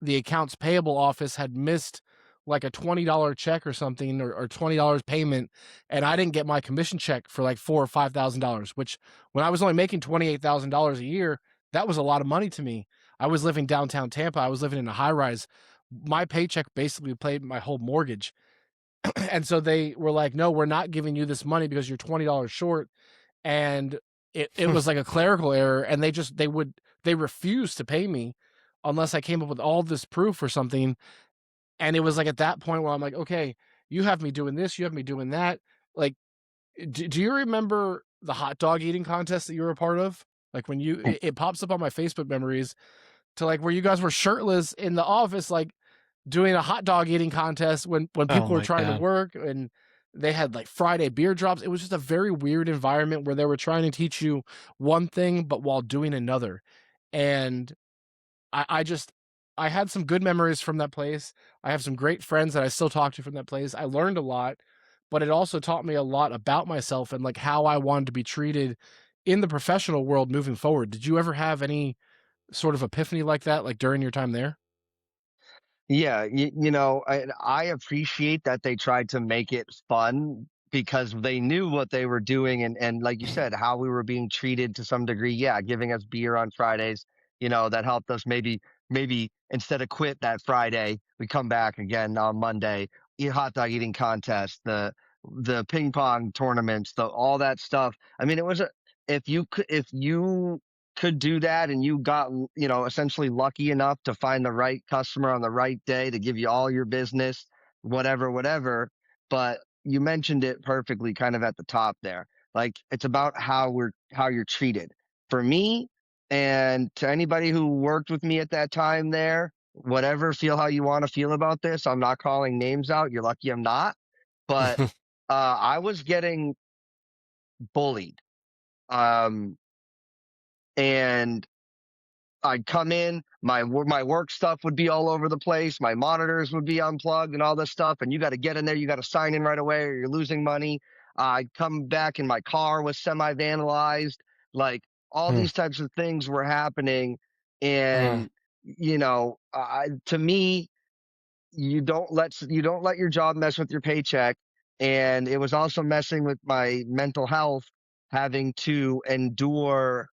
S1: the accounts payable office had missed like a $20 check or something, or $20 payment, and I didn't get my commission check for like $4,000 or $5,000, which when I was only making $28,000 a year, that was a lot of money to me. I was living downtown Tampa. I was living in a high rise. My paycheck basically paid my whole mortgage. And so they were like, no, we're not giving you this money because you're $20 short. And it was like a clerical error. And they refused to pay me unless I came up with all this proof or something. And it was like at that point where I'm like, okay, you have me doing this, you have me doing that. Like, do you remember the hot dog eating contest that you were a part of? Like when it pops up on my Facebook memories to like where you guys were shirtless in the office, like doing a hot dog eating contest when
S2: Oh
S1: people were
S2: my
S1: trying to
S2: god.
S1: work, and they had like Friday beer drops. It was just a very weird environment where they were trying to teach you one thing, but while doing another. And I just I had some good memories from that place. I have some great friends that I still talk to from that place. I learned a lot, but it also taught me a lot about myself and like how I wanted to be treated in the professional world moving forward. Did you ever have any sort of epiphany like that, like during your time there?
S3: Yeah, you know, I appreciate that they tried to make it fun because they knew what they were doing, and like you said, how we were being treated to some degree. Yeah, giving us beer on Fridays, you know, that helped us maybe instead of quit that Friday, we come back again on Monday, eat hot dog eating contest, the ping pong tournaments, the all that stuff. I mean, it was a if you could do that and you got, you know, essentially lucky enough to find the right customer on the right day to give you all your business, whatever. But you mentioned it perfectly kind of at the top there. Like it's about how you're treated. For me and to anybody who worked with me at that time there, whatever, feel how you want to feel about this. I'm not calling names out. You're lucky I'm not. But I was getting bullied. Um and I'd come in, my work stuff would be all over the place, my monitors would be unplugged and all this stuff, and you got to get in there, you got to sign in right away, or you're losing money. I'd come back and my car was semi-vandalized, like all
S1: Mm,
S3: these types of things were happening,
S1: mm,
S3: and you know, to me, you don't let your job mess with your paycheck, and it was also messing with my mental health, having to endure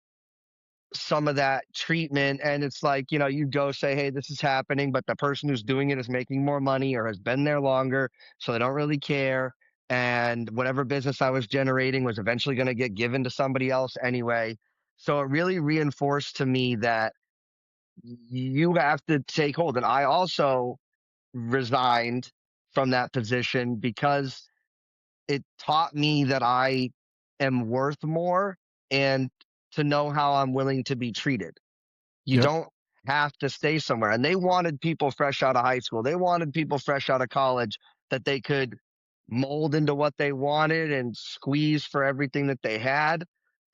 S3: some of that treatment. And it's like, you know, you go say, hey, this is happening, but the person who's doing it is making more money or has been there longer, so they don't really care. And whatever business I was generating was eventually going to get given to somebody else anyway. So it really reinforced to me that you have to take hold. And I also resigned from that position because it taught me that I am worth more and to know how I'm willing to be treated. You
S1: yep.
S3: don't have to stay somewhere. And they wanted people fresh out of high school. They wanted people fresh out of college that they could mold into what they wanted and squeeze for everything that they had.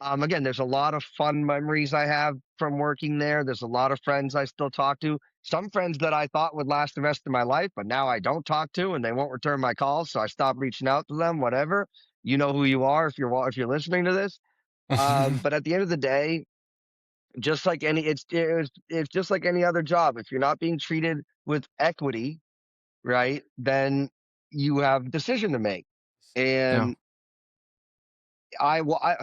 S3: Again, there's a lot of fun memories I have from working there. There's a lot of friends I still talk to. Some friends that I thought would last the rest of my life, but now I don't talk to and they won't return my calls. So I stopped reaching out to them, whatever. You know who you are if you're listening to this. But at the end of the day, just like it's just like any other job. If you're not being treated with equity, right, then you have a decision to make.
S1: Yeah.
S3: And I, wa-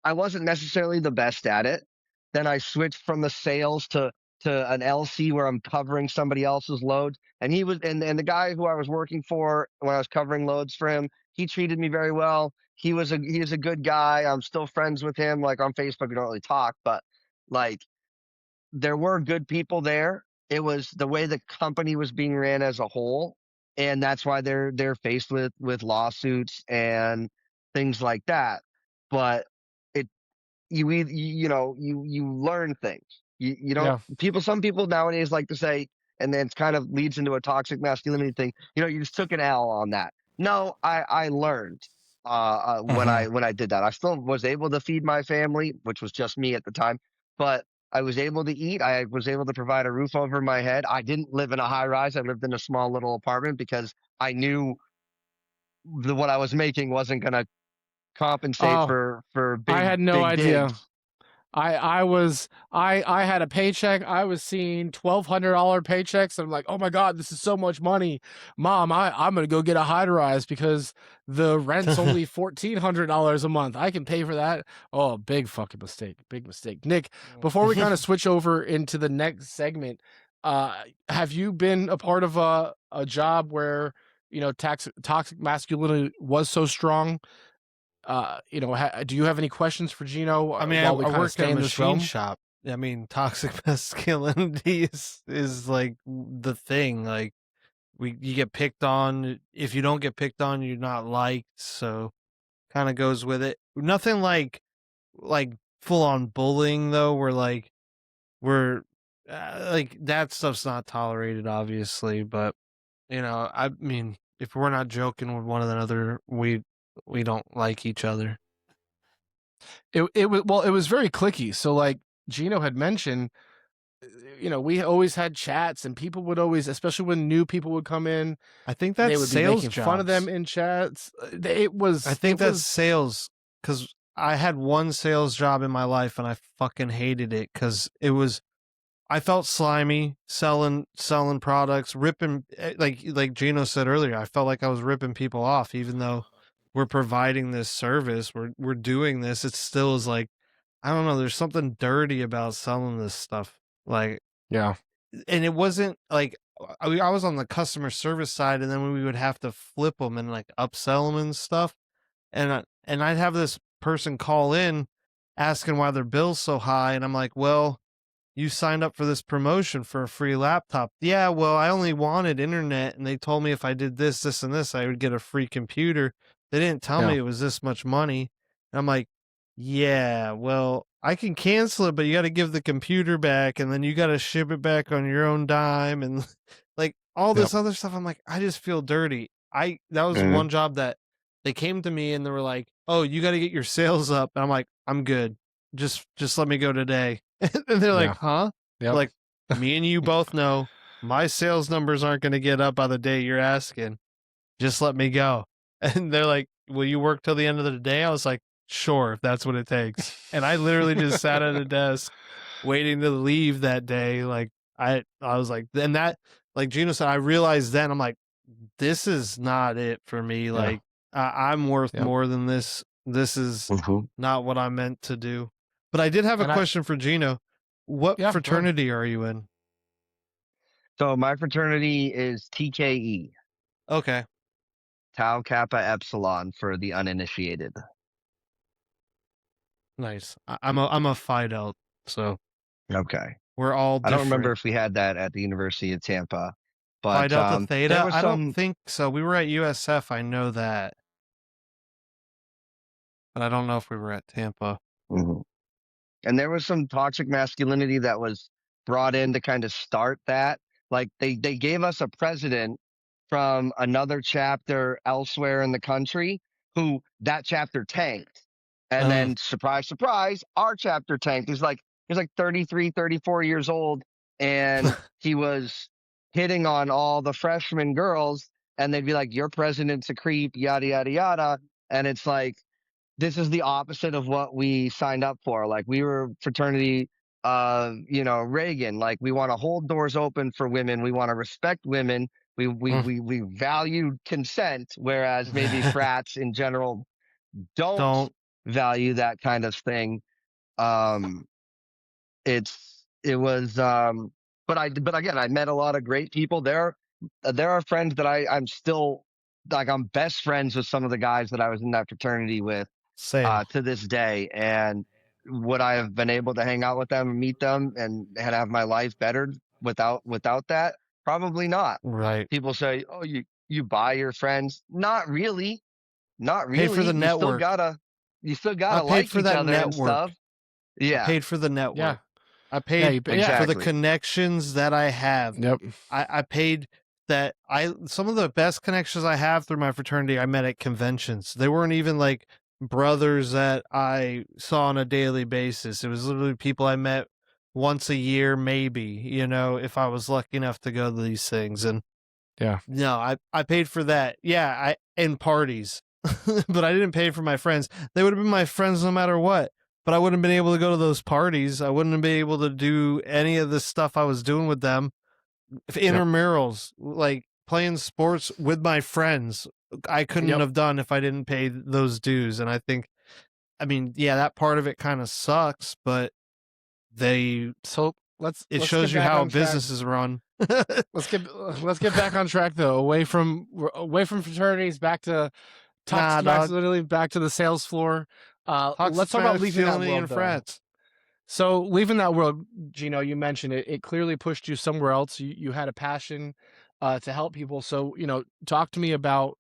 S3: I wasn't necessarily the best at it. Then I switched from the sales to an LC where I'm covering somebody else's loads. And he was and the guy who I was working for when I was covering loads for him, he treated me very well. He was a good guy. I'm still friends with him. Like on Facebook, we don't really talk, but like there were good people there. It was the way the company was being ran as a whole, and that's why they're faced with lawsuits and things like that. But it you know you learn things. You don't
S1: Yeah.
S3: people some people nowadays like to say, and then it kind of leads into a toxic masculinity thing. You know, you just took an L on that. No, I learned
S1: Hmm.
S3: when I did that. I still was able to feed my family, which was just me at the time, but I was able to eat. I was able to provide a roof over my head. I didn't live in a high rise. I lived in a small little apartment because I knew what I was making wasn't going to compensate
S1: Oh,
S3: for
S1: I had no
S3: big
S1: idea.
S3: digs.
S1: I had a paycheck. I was seeing $1,200 paychecks. I'm like, oh my god, this is so much money, Mom. I'm gonna go get a high rise because the rent's only $1,400 a month. I can pay for that. Oh, big fucking mistake. Big mistake. Nick, before we kind of switch over into the next segment, have you been a part of a job where you know toxic masculinity was so strong? You know, do you have any questions for Gino
S2: I mean,
S1: while we
S2: I
S1: kind of
S2: worked at
S1: stay
S2: a
S1: in this
S2: machine
S1: realm?
S2: shop. I mean, toxic masculinity is like the thing. Like you get picked on. If you don't get picked on, you're not liked. So kind of goes with it. Nothing like full on bullying though. Where like we're like that stuff's not tolerated, obviously. But you know, I mean, if we're not joking with one another, we don't like each other.
S1: It was well, it was very clicky. So like Gino had mentioned, you know, we always had chats, and people would always, especially when new people would come in,
S2: I think
S1: they
S2: that's
S1: would be
S2: sales
S1: making fun of them
S2: jobs.
S1: in chats.
S2: I
S1: It
S2: think that's
S1: was
S2: sales because I had one sales job in my life and I fucking hated it because it was I felt slimy selling products, ripping, like Gino said earlier. I felt like I was ripping people off, even though we're providing this service, we're doing this. It still is like, I don't know. There's something dirty about selling this stuff. Like,
S1: Yeah.
S2: and it wasn't like I was on the customer service side, and then we would have to flip them and like upsell them and stuff. And I'd have this person call in asking why their bill's so high, and I'm like, well, you signed up for this promotion for a free laptop. Yeah, well, I only wanted internet, and they told me if I did this, this, and this, I would get a free computer. They didn't tell
S1: Yeah.
S2: me it was this much money. And I'm like, yeah, well, I can cancel it, but you got to give the computer back, and then you got to ship it back on your own dime, and like all this other stuff. I'm like, I just feel dirty. That was
S3: Mhm.
S2: one job that they came to me and they were like, oh, you got to get your sales up. And I'm like, I'm good. Just let me go today. And they're like, huh?
S1: Yep.
S2: Like, me and you both know my sales numbers aren't going to get up by the day you're asking. Just let me go. And they're like, will you work till the end of the day? I was like, sure, if that's what it takes. And I literally just sat at a desk waiting to leave that day. Like, I was like, and that, like Gino said, I realized then, I'm like, this is not it for me. Like, I'm worth more than this. This is not what I meant to do. But I did have a question for Gino. What fraternity are you in?
S3: So my fraternity is TKE.
S2: Okay.
S3: Tau Kappa Epsilon for the uninitiated.
S2: Nice. I'm a Phi Delt, so
S3: okay.
S2: We're all different.
S3: I don't remember if we had that at the University of Tampa, but
S2: Phi Delta Theta.
S3: there was
S2: I don't think so. We were at USF. I know that, but I don't know if we were at Tampa.
S3: Mm-hmm. And there was some toxic masculinity that was brought in to kind of start that. Like they gave us a president from another chapter elsewhere in the country who that chapter tanked. And then surprise, surprise, our chapter tanked. He's like 33, 34 years old. And he was hitting on all the freshman girls, and they'd be like, your president's a creep, yada, yada, yada. And it's like, this is the opposite of what we signed up for. Like we were fraternity, Reagan, like we want to hold doors open for women. We want to respect women. We value consent, whereas maybe frats in general don't value that kind of thing. But again, I met a lot of great people there. There are friends that I'm still like, I'm best friends with some of the guys that I was in that fraternity with to this day. And would I have been able to hang out with them and meet them and have my life bettered without that? Probably not.
S2: Right.
S3: People say, oh, you buy your friends. Not really. Not really.
S2: Pay for the network.
S3: You still gotta like each other and stuff. Yeah.
S2: I paid for the network.
S1: Yeah.
S2: I paid
S3: exactly.
S2: for the connections that I have.
S1: Yep.
S2: I paid that. Some of the best connections I have through my fraternity I met at conventions. They weren't even like brothers that I saw on a daily basis. It was literally people I met once a year, maybe, if I was lucky enough to go to these things. And I paid for that. Yeah. And parties, but I didn't pay for my friends. They would have been my friends no matter what. But I wouldn't have been able to go to those parties. I wouldn't have been able to do any of the stuff I was doing with them. Intramurals, like playing sports with my friends, I couldn't have done if I didn't pay those dues. And I think, that part of it kind of sucks, but it shows you how business is run.
S1: Let's get back on track though. Away from fraternities, back to toxic masculinity, back to the sales floor. Let's talk about leaving that world,
S2: frats.
S1: So leaving that world, Gino, you mentioned it. It clearly pushed you somewhere else. You had a passion to help people. So, talk to me about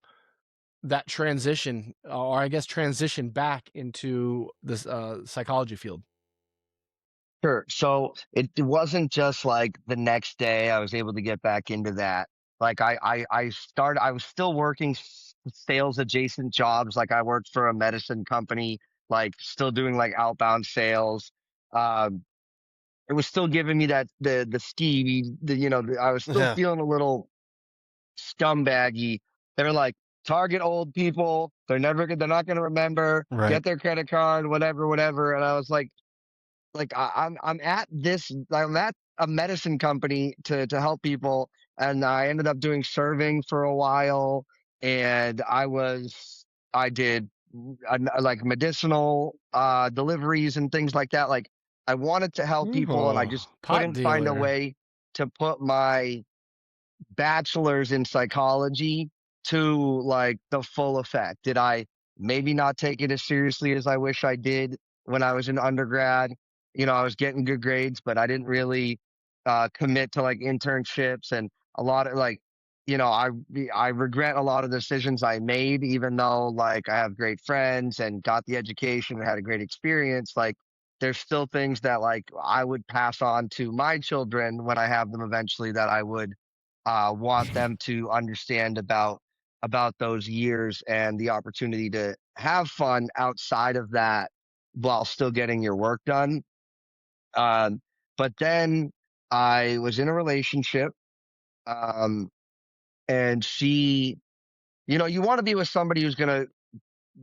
S1: that transition, or I guess transition back into this psychology field.
S3: Sure. So it wasn't just like the next day I was able to get back into that. Like I was still working sales adjacent jobs. Like I worked for a medicine company, like still doing like outbound sales. It was still giving me that the skeevy, I was still feeling a little scumbaggy. They were like, target old people. They're not going to remember.
S2: Right.
S3: Get their credit card, whatever. And I was like I'm at a medicine company to help people, and I ended up doing serving for a while, and I did like medicinal deliveries and things like that. Like I wanted to help people, and I
S1: Ooh,
S3: just
S1: pot
S3: couldn't find a
S1: dealer.
S3: way to put my bachelor's in psychology to like the full effect. Did I maybe not take it as seriously as I wish I did when I was in undergrad? You know, I was getting good grades, but I didn't really commit to like internships and a lot of like, you know, I regret a lot of decisions I made, even though like I have great friends and got the education and had a great experience. Like, there's still things that like I would pass on to my children when I have them eventually that I would want them to understand about those years and the opportunity to have fun outside of that while still getting your work done. Um, but then I was in a relationship, um, and she, you know, you want to be with somebody who's going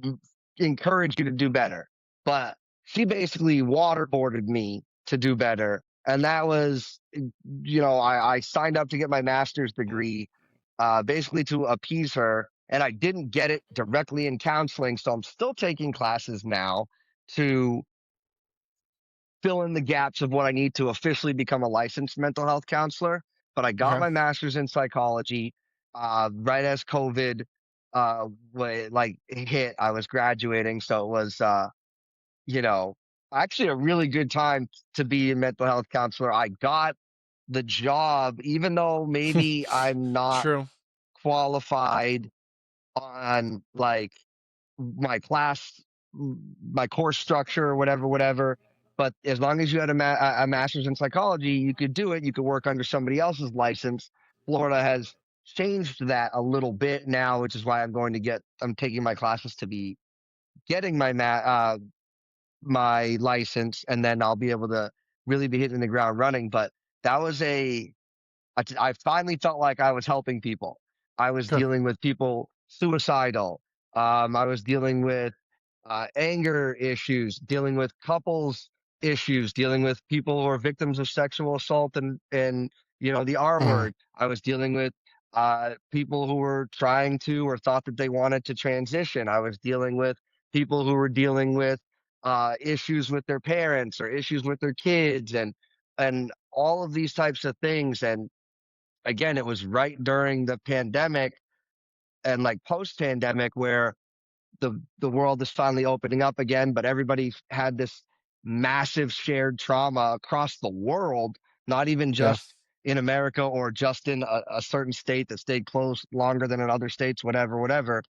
S3: to encourage you to do better. But she basically waterboarded me to do better. And that was, you know, I signed up to get my master's degree basically to appease her. And I didn't get it directly in counseling. So I'm still taking classes now to fill in the gaps of what I need to officially become a licensed mental health counselor. But I got
S1: Okay.
S3: my master's in psychology right as COVID like hit. I was graduating, so it was you know, actually a really good time to be a mental health counselor. I got the job, even though maybe I'm not
S1: True.
S3: qualified on like my class, my course structure or whatever. But as long as you had a master's in psychology, you could do it. You could work under somebody else's license. Florida has changed that a little bit now, which is why I'm taking my classes to be getting my license, and then I'll be able to really be hitting the ground running. But that was I finally felt like I was helping people. I was
S1: Good.
S3: dealing with people suicidal. I was dealing with anger issues, dealing with couples issues, dealing with people who are victims of sexual assault and you know the R
S1: Mhm.
S3: word. I was dealing with people who were trying to or thought that they wanted to transition. I was dealing with people who were dealing with issues with their parents or issues with their kids and all of these types of things. And again, it was right during the pandemic and like post pandemic where the world is finally opening up again, but everybody had this massive shared trauma across the world, not even
S1: Yeah.
S3: just in America or just in a certain state that stayed closed longer than in other states, whatever.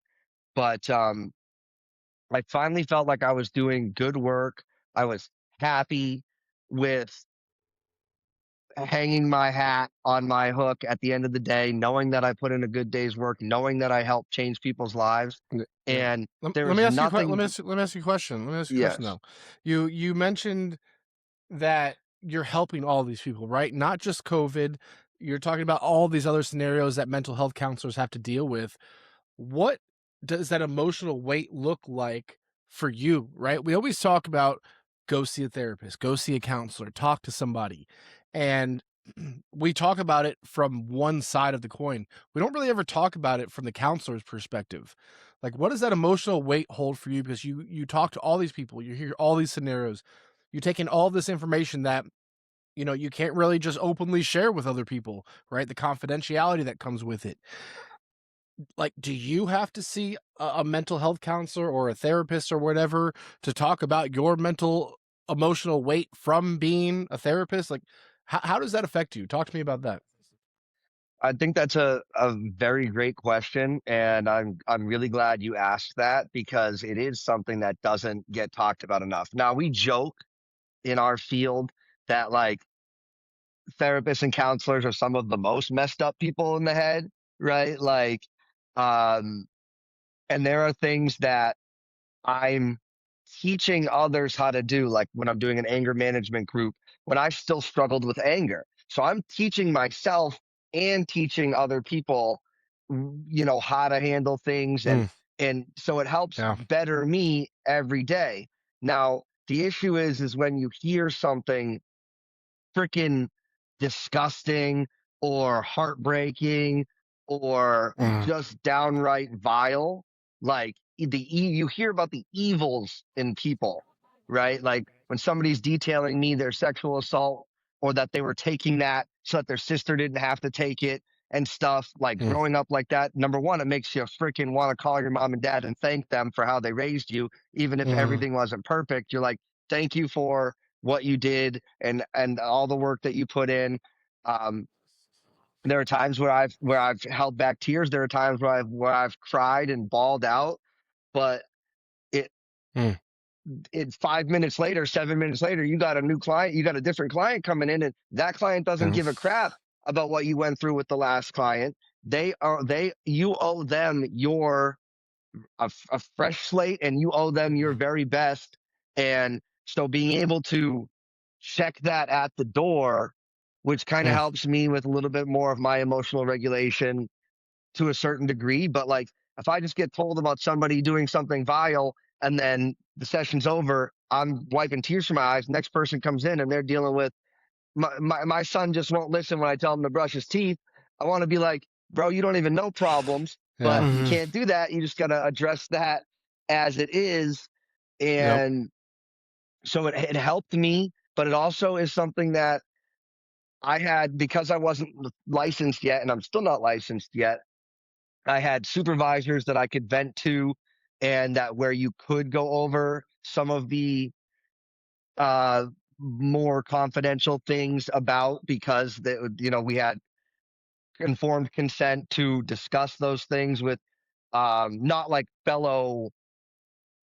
S3: But I finally felt like I was doing good work. I was happy with hanging my hat on my hook at the end of the day, knowing that I put in a good day's work, knowing that I helped change people's lives.
S1: Yeah.
S3: And there
S1: Let me
S3: is
S1: ask you. Let me
S3: nothing.
S1: ask. Let me ask you a question. Let me ask you a question
S3: Yes.
S1: though. You mentioned that you're helping all these people, right? Not just COVID. You're talking about all these other scenarios that mental health counselors have to deal with. What does that emotional weight look like for you, right? We always talk about go see a therapist, go see a counselor, talk to somebody. And we talk about it from one side of the coin. We don't really ever talk about it from the counselor's perspective. Like what does that emotional weight hold for you because you talk to all these people, you hear all these scenarios. You're taking all this information that you can't really just openly share with other people, right? The confidentiality that comes with it. Like, do you have to see a mental health counselor or a therapist or whatever to talk about your mental emotional weight from being a therapist? Like, how does that affect you? Talk to me about that.
S3: I think that's a very great question. And I'm really glad you asked that because it is something that doesn't get talked about enough. Now we joke in our field that like therapists and counselors are some of the most messed up people in the head, right? Like, um, and there are things that I'm teaching others how to do, like when I'm doing an anger management group, when I still struggled with anger. So I'm teaching myself and teaching other people, you know, how to handle things
S1: Mm,
S3: and so it helps
S1: yeah.
S3: better me every day. Now, the issue is when you hear something freaking disgusting or heartbreaking or just downright vile. Like you hear about the evils in people, right? Like when somebody's detailing me their sexual assault or that they were taking that so that their sister didn't have to take it and stuff. Like growing up like that, number one, it makes you freaking want to call your mom and dad and thank them for how they raised you, even if everything wasn't perfect. You're like, thank you for what you did and all the work that you put in. Um, there are times where I've held back tears. There are times where I've cried and bawled out, but it
S1: Mm.
S3: it's 5 minutes later, 7 minutes later, you got a new client, you got a different client coming in, and that client doesn't give a crap about what you went through with the last client. You owe them a fresh slate, and you owe them your very best. And so being able to check that at the door, which kind of helps me with a little bit more of my emotional regulation to a certain degree. But like, if I just get told about somebody doing something vile and then the session's over, I'm wiping tears from my eyes. Next person comes in and they're dealing with my son just won't listen when I tell him to brush his teeth. I want to be like, bro, you don't even know problems, but you can't do that. You just got to address that as it is. And so it helped me, but it also is something that I had because I wasn't licensed yet and I'm still not licensed yet. I had supervisors that I could vent to and that where you could go over some of the uh more confidential things about because we had informed consent to discuss those things with not like fellow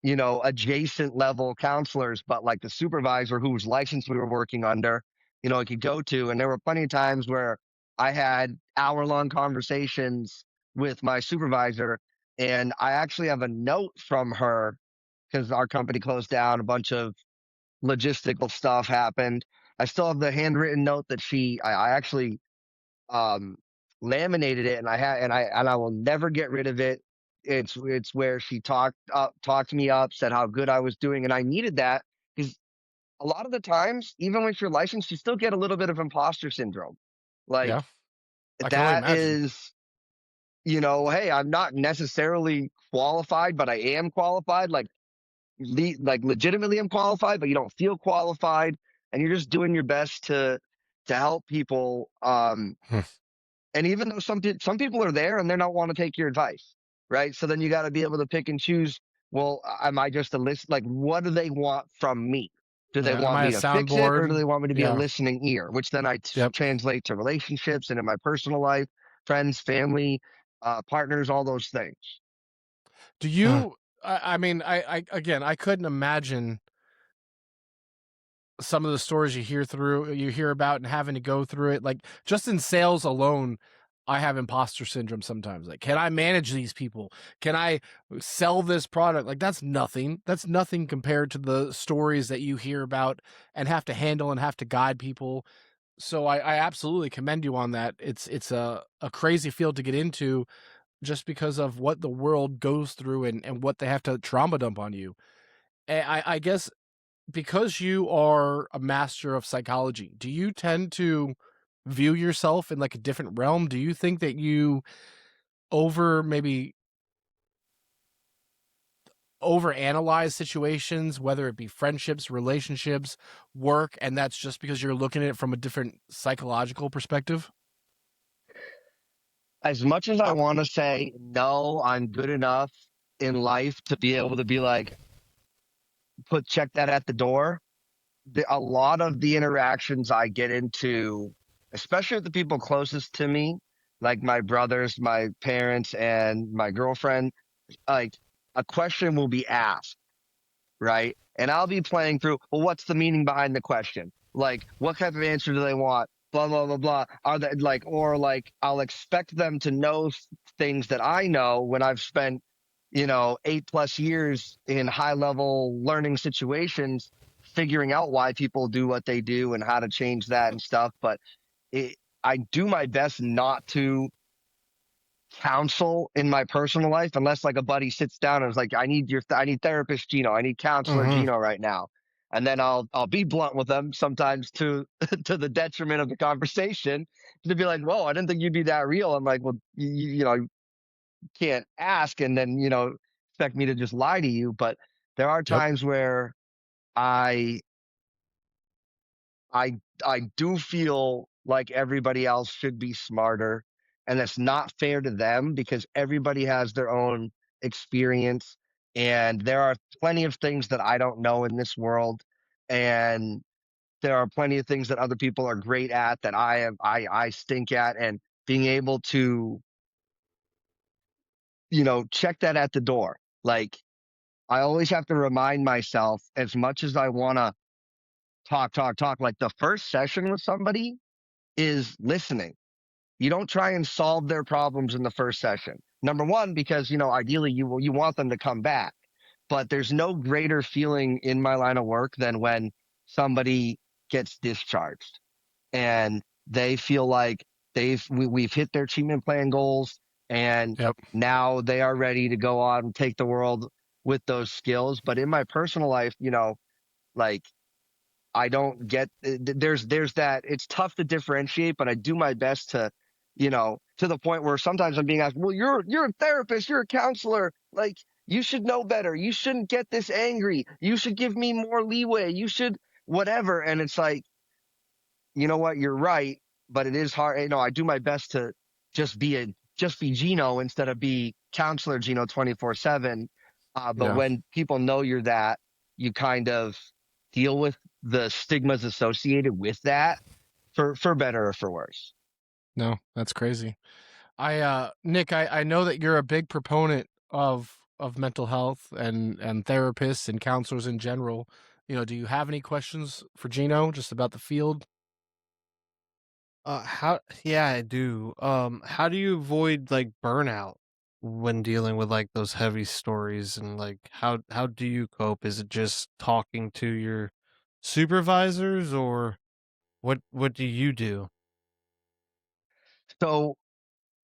S3: adjacent level counselors, but like the supervisor whose license we were working under, I could go to. And there were plenty of times where I had hour-long conversations with my supervisor. And I actually have a note from her because our company closed down, a bunch of logistical stuff happened. I still have the handwritten note that I actually um, laminated it, and I will never get rid of it. It's where she talked me up, said how good I was doing, and I needed that because a lot of the times, even with your license, you still get a little bit of imposter syndrome. Like
S1: Yeah, I can only
S3: that
S1: imagine.
S3: is, hey, I'm not necessarily qualified, but I am qualified. Like legitimately I'm qualified, but you don't feel qualified, and you're just doing your best to help people. And even though some people are there and they're not want to take your advice, right? So then you got to be able to pick and choose. Well, am I just a list? Like, what do they want from me? Do they
S1: Yeah, am
S3: want
S1: I a
S3: me to fix it, or do
S1: soundboard?
S3: they want me to be a
S1: Yeah.
S3: listening ear? Which then I
S1: Yep.
S3: translate to relationships and in my personal life, friends, family, partners, all those things.
S1: Do you? I mean, I again, I couldn't imagine some of the stories you hear about and having to go through it. Like just in sales alone, I have imposter syndrome sometimes. Like, can I manage these people? Can I sell this product? Like that's nothing. That's nothing compared to the stories that you hear about and have to handle and have to guide people. So I absolutely commend you on that. It's a crazy field to get into just because of what the world goes through and what they have to trauma dump on you. And I guess because you are a master of psychology, do you tend to view yourself in like a different realm? Do you think that you over maybe overanalyze situations, whether it be friendships, relationships, work, and that's just because you're looking at it from a different psychological perspective?
S3: As much as I want to say no, I'm good enough in life to be able to be like, check that at the door. A lot of the interactions I get into, especially with the people closest to me, like my brothers, my parents, and my girlfriend, like a question will be asked, right? And I'll be playing through, well, what's the meaning behind the question? Like, what type of answer do they want? Blah, blah, blah, blah. Are they like, or like, I'll expect them to know things that I know when I've spent, 8+ years in high level learning situations, figuring out why people do what they do and how to change that and stuff. But I do my best not to counsel in my personal life unless like a buddy sits down and is like, I need therapist Gino, I need counselor Gino right now. And then I'll be blunt with them sometimes to to the detriment of the conversation, to be like, "Whoa, I didn't think you'd be that real." I'm like, "Well, you can't ask and then expect me to just lie to you." But there are
S1: Yep.
S3: times where I I I do feel like everybody else should be smarter, and it's not fair to them because everybody has their own experience, and there are plenty of things that I don't know in this world, and there are plenty of things that other people are great at that I stink at, and being able to check that at the door. Like, I always have to remind myself, as much as I want to talk, like the first session with somebody is listening. You don't try and solve their problems in the first session. Number one, because ideally you want them to come back, but there's no greater feeling in my line of work than when somebody gets discharged and they feel like we've hit their treatment plan goals, and
S1: Yep.
S3: now they are ready to go on and take the world with those skills. But in my personal life, like, I don't get there's that. It's tough to differentiate, but I do my best to, to the point where sometimes I'm being asked, "Well, you're a therapist, you're a counselor, like you should know better. You shouldn't get this angry. You should give me more leeway. You should whatever." And it's like, you know what, you're right, but it is hard. I do my best to just be Gino instead of be counselor Gino 24/7. But
S1: Yeah.
S3: when people know you're that, you kind of deal with the stigmas associated with that, for better or for worse.
S1: No, that's crazy. Nick, I know that you're a big proponent of mental health and therapists and counselors in general. Do you have any questions for Gino just about the field?
S2: How? Yeah, I do. How do you avoid like burnout when dealing with like those heavy stories, and like how do you cope? Is it just talking to your supervisors, or what do you do?
S3: So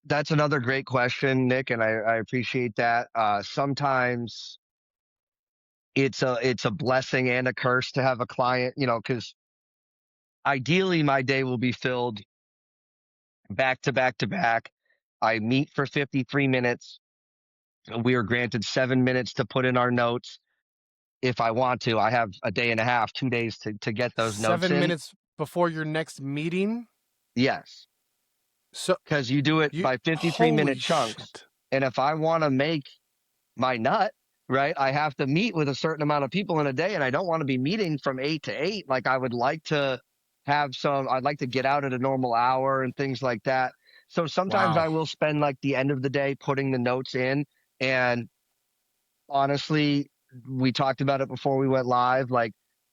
S3: that's another great question, Nick, and I appreciate that. Sometimes it's a blessing and a curse to have a client, because ideally my day will be filled back to back to back. I meet for 53 minutes. We are granted 7 minutes to put in our notes. If I want to, I have a day and a half, 2 days to get those notes
S1: Seven
S3: in.
S1: minutes before your next meeting?
S3: Yes,
S1: So
S3: because you do it
S1: you
S3: by 53-minute
S1: holy
S3: chunks.
S1: shit.
S3: And if I want to make my nut, right, I have to meet with a certain amount of people in a day. And I don't want to be meeting from 8 to 8. Like, I would like to I'd like to get out at a normal hour and things like that. So sometimes
S1: Wow.
S3: I will spend like the end of the day putting the notes in. And honestly, we talked about it before we went live. Like,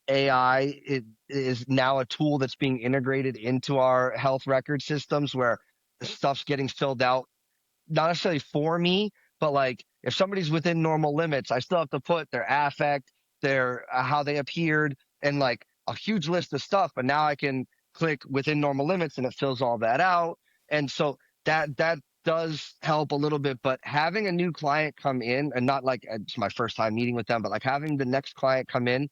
S3: AI is now a tool that's being integrated into our health record systems where the stuff's getting filled out, not necessarily for me, but like if somebody's within normal limits, I still have to put their affect, their how they appeared, and like a huge list of stuff. But now I can click within normal limits, and it fills all that out. And so that does help a little bit. But having a new client come in, and not like it's my first time meeting with them, but like having the next client come in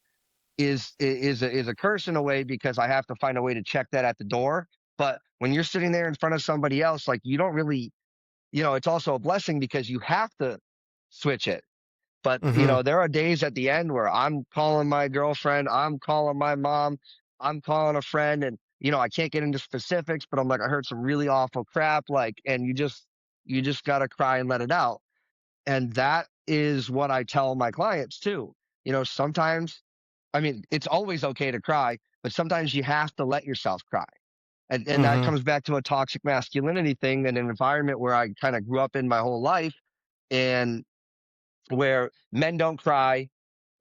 S3: is a curse in a way, because I have to find a way to check that at the door. But when you're sitting there in front of somebody else, like, you don't really, it's also a blessing because you have to switch it. But,
S1: Hmm.
S3: there are days at the end where I'm calling my girlfriend, I'm calling my mom, I'm calling a friend, and, I can't get into specifics, but I'm like, I heard some really awful crap, like, and you just got to cry and let it out. And that is what I tell my clients too. Sometimes, I mean, it's always okay to cry, but sometimes you have to let yourself cry. And that
S1: Hmm.
S3: comes back to a toxic masculinity thing and an environment where I kind of grew up in my whole life, and where men don't cry,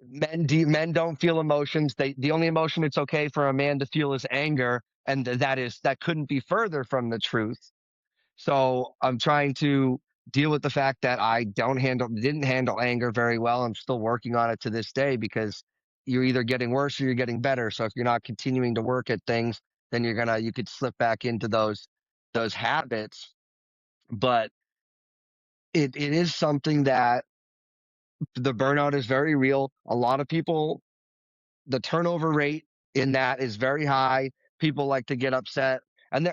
S3: men don't feel emotions. The only emotion it's okay for a man to feel is anger, and that couldn't be further from the truth. So I'm trying to deal with the fact that I didn't handle anger very well. I'm still working on it to this day, because you're either getting worse or you're getting better. So if you're not continuing to work at things, then you could slip back into those habits. But it is something that the burnout is very real. A lot of people the turnover rate in that is very high. People like to get upset, and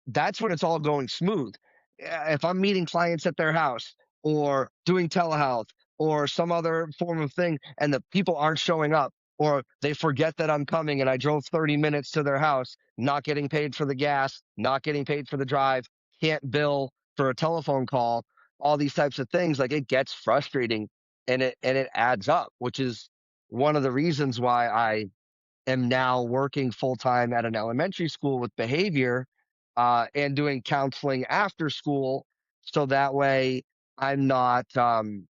S3: that's when it's all going smooth. If I'm meeting clients at their house or doing telehealth or some other form of thing, and the people aren't showing up, or they forget that I'm coming and I drove 30 minutes to their house, not getting paid for the gas, not getting paid for the drive, can't bill for a telephone call, all these types of things, like it gets frustrating and it adds up, which is one of the reasons why I am now working full time at an elementary school with behavior and doing counseling after school. So that way I'm not, I'm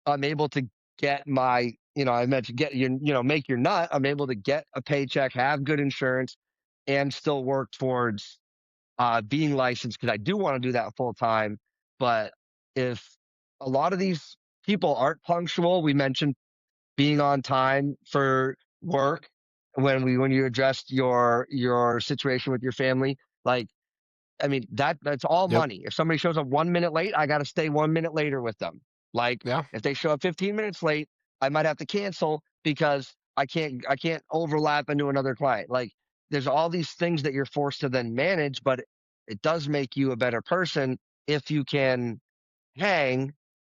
S3: able to get my, I mentioned get make your nut. I'm able to get a paycheck, have good insurance, and still work towards being licensed because I do want to do that full time. But if a lot of these people aren't punctual, we mentioned being on time for work when you addressed your situation with your family, like I mean, that's all
S1: Yep.
S3: money. If somebody shows up 1 minute late, I got to stay 1 minute later with them. Like
S1: Yeah.
S3: if they show up 15 minutes late, I might have to cancel because I can't overlap into another client. Like there's all these things that you're forced to then manage, but it does make you a better person if you can hang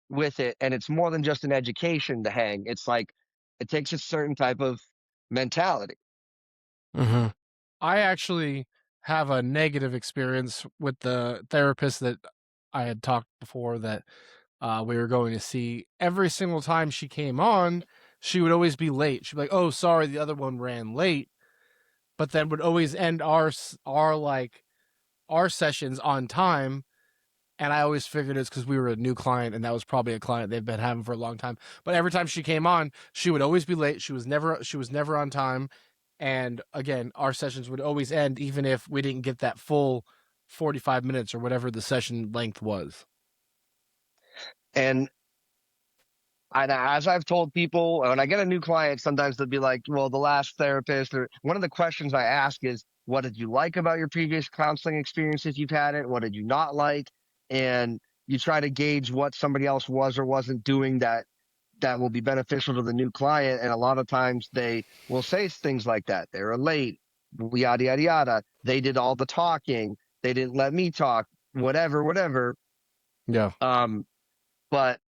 S3: with it. And it's more than just an education to hang. It's like it takes a certain type of mentality.
S1: Mm-hmm. I actually have a negative experience with the therapist that I had talked before that we were going to see. Every single time she came on, she would always be late. She'd be like, "Oh, sorry, the other one ran late," but then would always end our sessions on time. And I always figured it's because we were a new client, and that was probably a client they've been having for a long time. But every time she came on, she would always be late. She was never on time. And again, our sessions would always end, even if we didn't get that full 45 minutes or whatever the session length was.
S3: And as I've told people, when I get a new client, sometimes they'll be like, well, the last therapist, or one of the questions I ask is, what did you like about your previous counseling experience if you've had it? What did you not like? And you try to gauge what somebody else was or wasn't doing that will be beneficial to the new client. And a lot of times they will say things like that. They were late, yada, yada, yada. They did all the talking. They didn't let me talk, whatever, whatever.
S1: Yeah.
S3: But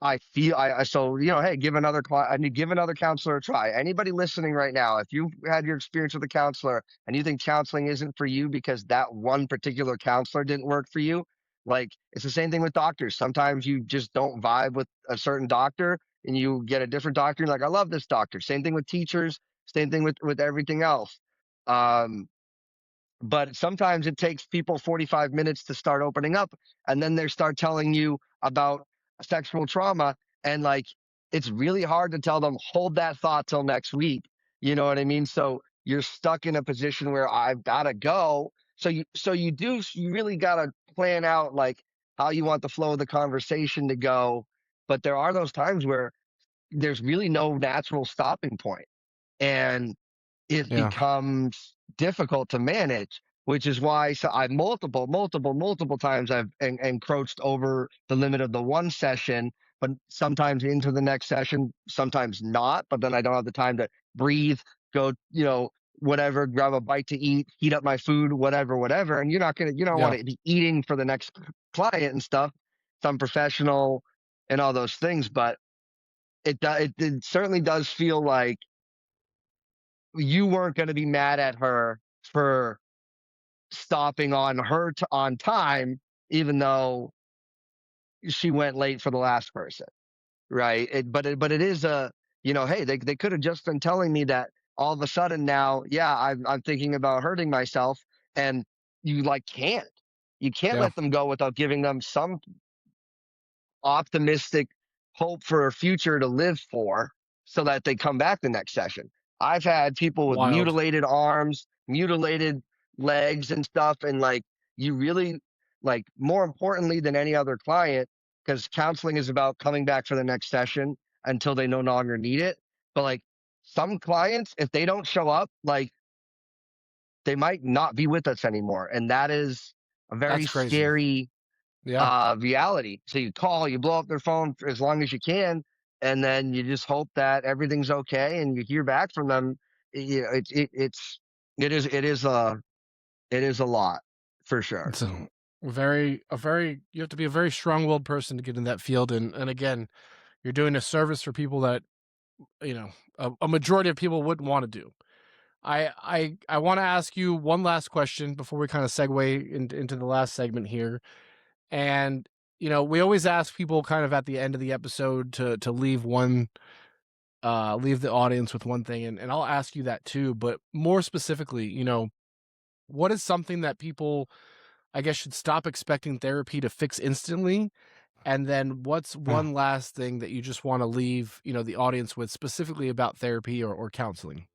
S3: I feel so hey, give another give another counselor a try. Anybody listening right now, if you've had your experience with a counselor and you think counseling isn't for you because that one particular counselor didn't work for you, like it's the same thing with doctors. Sometimes you just don't vibe with a certain doctor and you get a different doctor. And like, I love this doctor. Same thing with teachers. Same thing with everything else. Um, but sometimes it takes people 45 minutes to start opening up, and then they start telling you about sexual trauma, and like it's really hard to tell them hold that thought till next week. You know what I mean? So you're stuck in a position where I've got to go. You really got to plan out like how you want the flow of the conversation to go, but there are those times where there's really no natural stopping point, and it
S1: Yeah.
S3: becomes difficult to manage, which is why I multiple times I've encroached over the limit of the one session, but sometimes into the next session, sometimes not. But then I don't have the time to breathe, go, whatever, grab a bite to eat, heat up my food, whatever, whatever. And you don't
S1: Yeah.
S3: want to be eating for the next client and stuff. Some professional and all those things, but it certainly does feel like you weren't going to be mad at her for stopping on her on time, even though she went late for the last person, right? But it is hey, they could have just been telling me that all of a sudden now, yeah, I'm thinking about hurting myself, and you like you can't
S1: Yeah.
S3: let them go without giving them some optimistic hope for a future to live for so that they come back the next session. I've had people with
S1: Wild.
S3: mutilated arms, mutilated legs and stuff. And like, you really, like, more importantly than any other client, because counseling is about coming back for the next session until they no longer need it. But like, some clients, if they don't show up, like, they might not be with us anymore. And that is a very
S1: That's crazy.
S3: scary
S1: Yeah.
S3: reality. So you call, you blow up their phone for as long as you can, and then you just hope that everything's okay, and you hear back from them. You know, it is a lot for sure.
S1: It's a very you have to be a very strong-willed person to get in that field, and again, you're doing a service for people that, a majority of people wouldn't wanna do. I wanna ask you one last question before we kinda segue into the last segment here, and, we always ask people kind of at the end of the episode to leave the audience with one thing, and I'll ask you that too, but more specifically, what is something that people, I guess, should stop expecting therapy to fix instantly? And then what's one last thing that you just want to leave, the audience with specifically about therapy or counseling?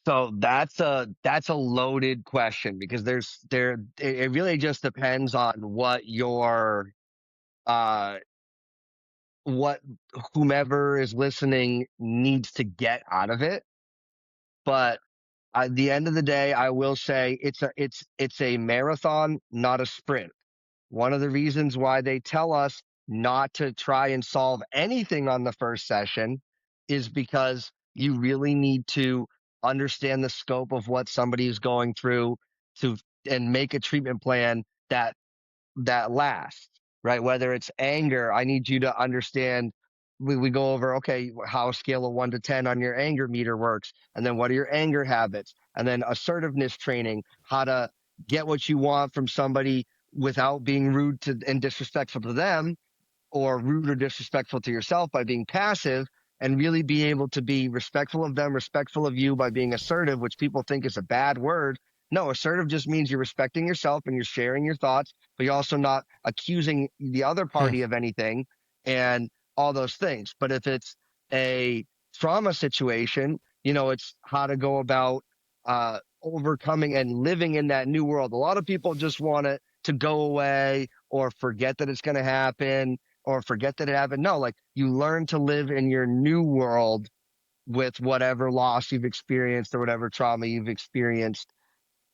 S3: So that's a loaded question because it really just depends on uh what whomever is listening needs to get out of it. But at the end of the day, I will say it's a marathon, not a sprint. One of the reasons why they tell us not to try and solve anything on the first session is because you really need to understand the scope of what somebody is going through to and make a treatment plan that lasts, right? Whether it's anger, I need you to understand. We go over, okay, how a scale of 1 to 10 on your anger meter works. And then what are your anger habits? And then assertiveness training, how to get what you want from somebody without being rude to and disrespectful to them, or rude or disrespectful to yourself by being passive, and really be able to be respectful of them, respectful of you by being assertive, which people think is a bad word. No, assertive just means you're respecting yourself and you're sharing your thoughts, but you're also not accusing the other
S1: Hmm.
S3: party of anything and all those things. But if it's a trauma situation, it's how to go about overcoming and living in that new world. A lot of people just want it to go away or forget that it's going to happen or forget that it happened. No, like you learn to live in your new world with whatever loss you've experienced or whatever trauma you've experienced.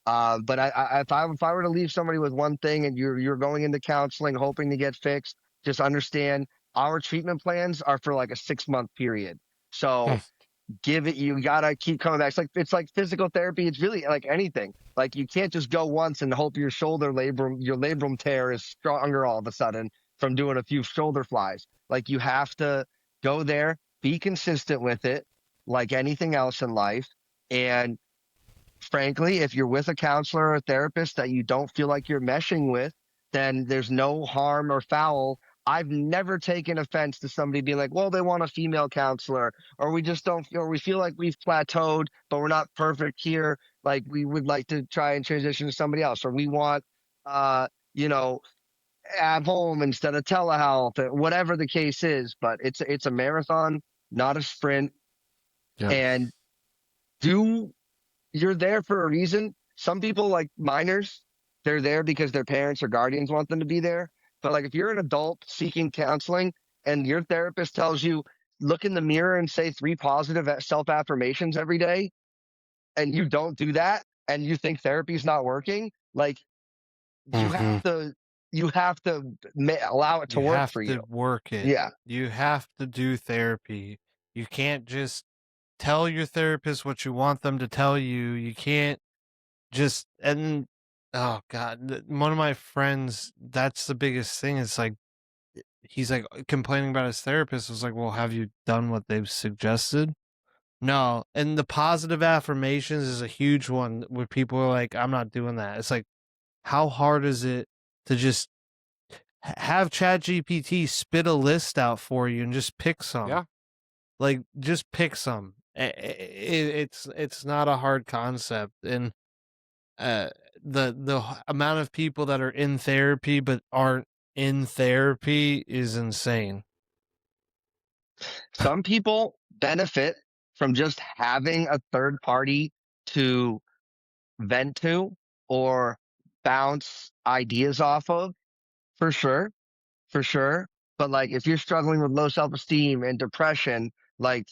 S3: But if I were to leave somebody with one thing, and you're going into counseling hoping to get fixed, just understand our treatment plans are for like a 6 month period.
S1: Hmm.
S3: So you gotta keep coming back. It's like physical therapy. It's really like anything. Like you can't just go once and hope your labrum tear is stronger all of a sudden from doing a few shoulder flies. Like you have to go there, be consistent with it, like anything else in life. And frankly, if you're with a counselor or a therapist that you don't feel like you're meshing with, then there's no harm or foul. I've never taken offense to somebody being like, well, they want a female counselor, or we just don't feel, or we feel like we've plateaued, but we're not perfect here. Like we would like to try and transition to somebody else, or we want, uh, you know, at home instead of telehealth, or whatever the case is. But it's a marathon, not a sprint.
S1: Yep.
S3: And do you're there for a reason. Some people, like minors, they're there because their parents or guardians want them to be there. But like if you're an adult seeking counseling and your therapist tells you, look in the mirror and say 3 positive self affirmations every day, and you don't do that and you think therapy's not working, like you
S1: Hmm.
S3: have to allow it to
S2: You
S3: work
S2: have
S3: for
S2: to
S3: you.
S2: work it.
S3: Yeah.
S2: You have to do therapy. You can't just tell your therapist what you want them to tell you. You can't just and oh god, one of my friends, that's the biggest thing. It's like he's like complaining about his therapist. I was like, well, have you done what they've suggested? No. And the positive affirmations is a huge one where people are like, I'm not doing that. It's like, how hard is it to just have ChatGPT spit a list out for you and just pick some?
S1: Yeah.
S2: Like, just pick some. It's not a hard concept, and uh, the amount of people that are in therapy but aren't in therapy is insane.
S3: Some people benefit from just having a third party to vent to or bounce ideas off of, for sure, for sure. But like if you're struggling with low self-esteem and depression, like,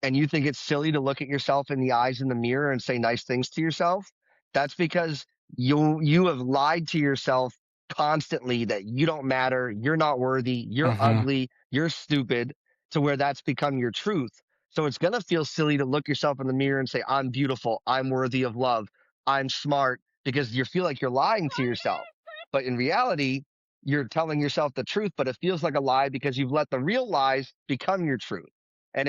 S3: and you think it's silly to look at yourself in the eyes in the mirror and say nice things to yourself, that's because you have lied to yourself constantly that you don't matter, you're not worthy, you're ugly, you're stupid, to where that's become your truth. So it's going to feel silly to look yourself in the mirror and say, I'm beautiful, I'm worthy of love, I'm smart, because you feel like you're lying to yourself. But in reality, you're telling yourself the truth, but it feels like a lie because you've let the real lies become your truth. And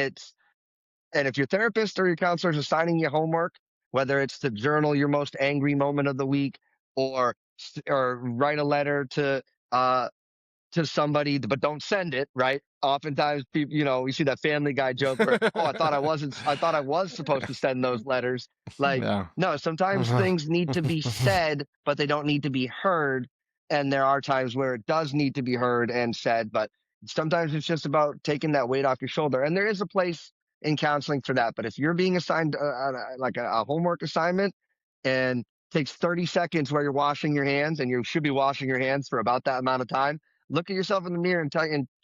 S3: if your therapist or your counselor is assigning you homework, whether it's to journal your most angry moment of the week, or write a letter uh, to somebody, but don't send it, right? Oftentimes, people, you see that Family Guy joke where, oh, I thought I was supposed to send those letters. Like,
S1: Yeah.
S3: no, sometimes things need to be said, but they don't need to be heard. And there are times where it does need to be heard and said, but sometimes it's just about taking that weight off your shoulder. And there is a place in counseling for that. But if you're being assigned like a homework assignment and takes 30 seconds where you're washing your hands, and you should be washing your hands for about that amount of time, look at yourself in the mirror and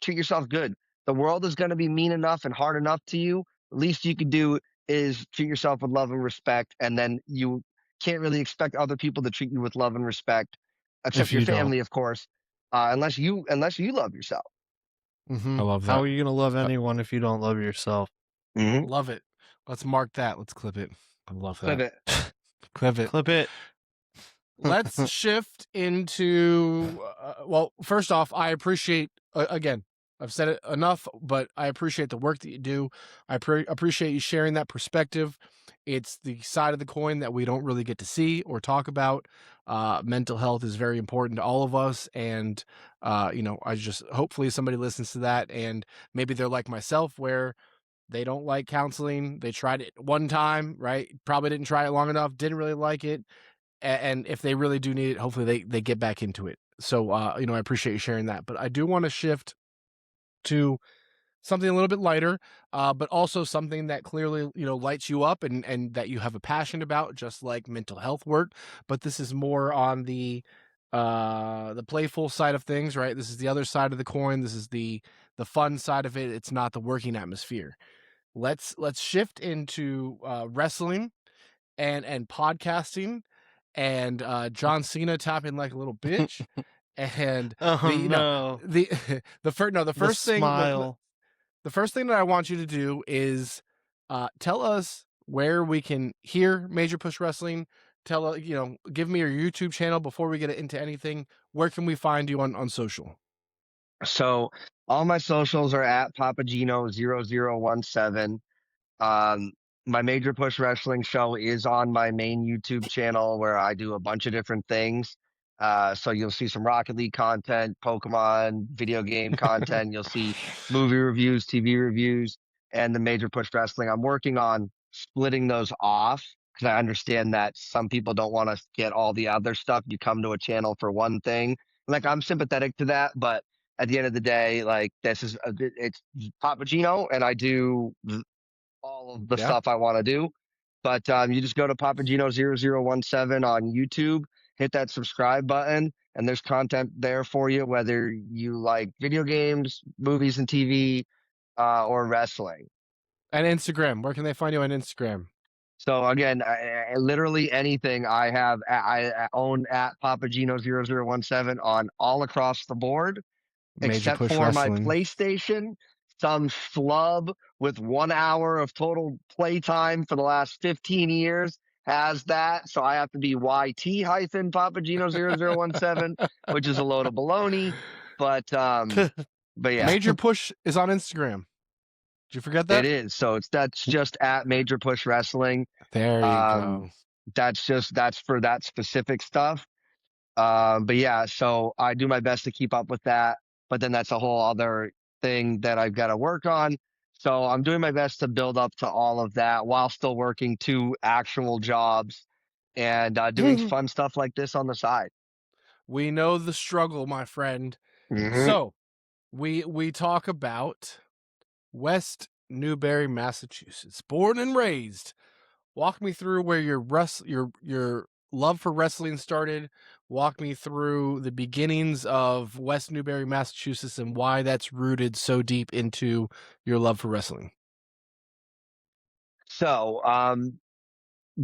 S3: treat yourself good. The world is going to be mean enough and hard enough to you. The least you can do is treat yourself with love and respect, and then you can't really expect other people to treat you with love and respect, except
S1: If
S3: your
S1: you don't.
S3: family, of course, unless you love yourself.
S1: I love
S2: How
S1: that.
S2: are you gonna love anyone if you don't love yourself?
S1: Love it. Let's mark that. Let's clip it. I love
S3: Clip
S1: that.
S3: it.
S1: Clip it.
S2: Clip it.
S1: Let's shift into well, first off, I appreciate again, I've said it enough, but I appreciate the work that you do. I appreciate you sharing that perspective. It's the side of the coin that we don't really get to see or talk about. Mental health is very important to all of us, and I just hopefully somebody listens to that, and maybe they're like myself where they don't like counseling. They tried it one time, right? Probably didn't try it long enough, didn't really like it, and if they really do need it, hopefully they get back into it. So I appreciate you sharing that. But I do want to shift to something a little bit lighter, but also something that clearly lights you up, and that you have a passion about, just like mental health work. But this is more on the playful side of things, right? This is the other side of the coin. This is the fun side of it. It's not the working atmosphere. Let's shift into wrestling and podcasting, and John Cena tapping like a little bitch, and
S2: Oh no.
S1: the the first no the
S2: The
S1: first thing
S2: smile.
S1: the first thing that I want you to do is tell us where we can hear Major Push Wrestling. Give me your YouTube channel before we get into anything. Where can we find you on social?
S3: So all my socials are at Papa Gino 0017. Um, my Major Push Wrestling show is on my main YouTube channel where I do a bunch of different things. So you'll see some Rocket League content, Pokemon, video game content. You'll see movie reviews, TV reviews, and the Major Push Wrestling. I'm working on splitting those off because I understand that some people don't want to get all the other stuff. You come to a channel for one thing. Like, I'm sympathetic to that, but at the end of the day, like, it's Papa Gino, and I do all of the
S1: Yeah.
S3: stuff I want to do. But you just go to Papagino0017 on YouTube, hit that subscribe button, and there's content there for you, whether you like video games, movies and TV, or wrestling.
S1: And Instagram. Where can they find you on Instagram?
S3: So again, literally anything I own at Papagino0017 on all across the board,
S1: Major
S3: except
S1: Push
S3: for my
S1: Wrestling.
S3: PlayStation. Some schlub with 1 hour of total playtime for the last 15 years has that. So I have to be YT-Papagino0017, which is a load of baloney. But yeah,
S1: Major Push is on Instagram. Did you forget
S3: it
S1: that?
S3: is. So that's just at Major Push Wrestling.
S1: There you
S3: Um,
S1: go.
S3: that's for that specific stuff. But yeah, so I do my best to keep up with that, but then that's a whole other thing that I've got to work on. So I'm doing my best to build up to all of that while still working two actual jobs and doing fun stuff like this on the side.
S1: We know the struggle, my friend.
S3: Mm-hmm.
S1: So we talk about West Newbury, Massachusetts. Born and raised. Walk me through where your love for wrestling started. Walk me through the beginnings of West Newbury, Massachusetts, and why that's rooted so deep into your love for wrestling.
S3: So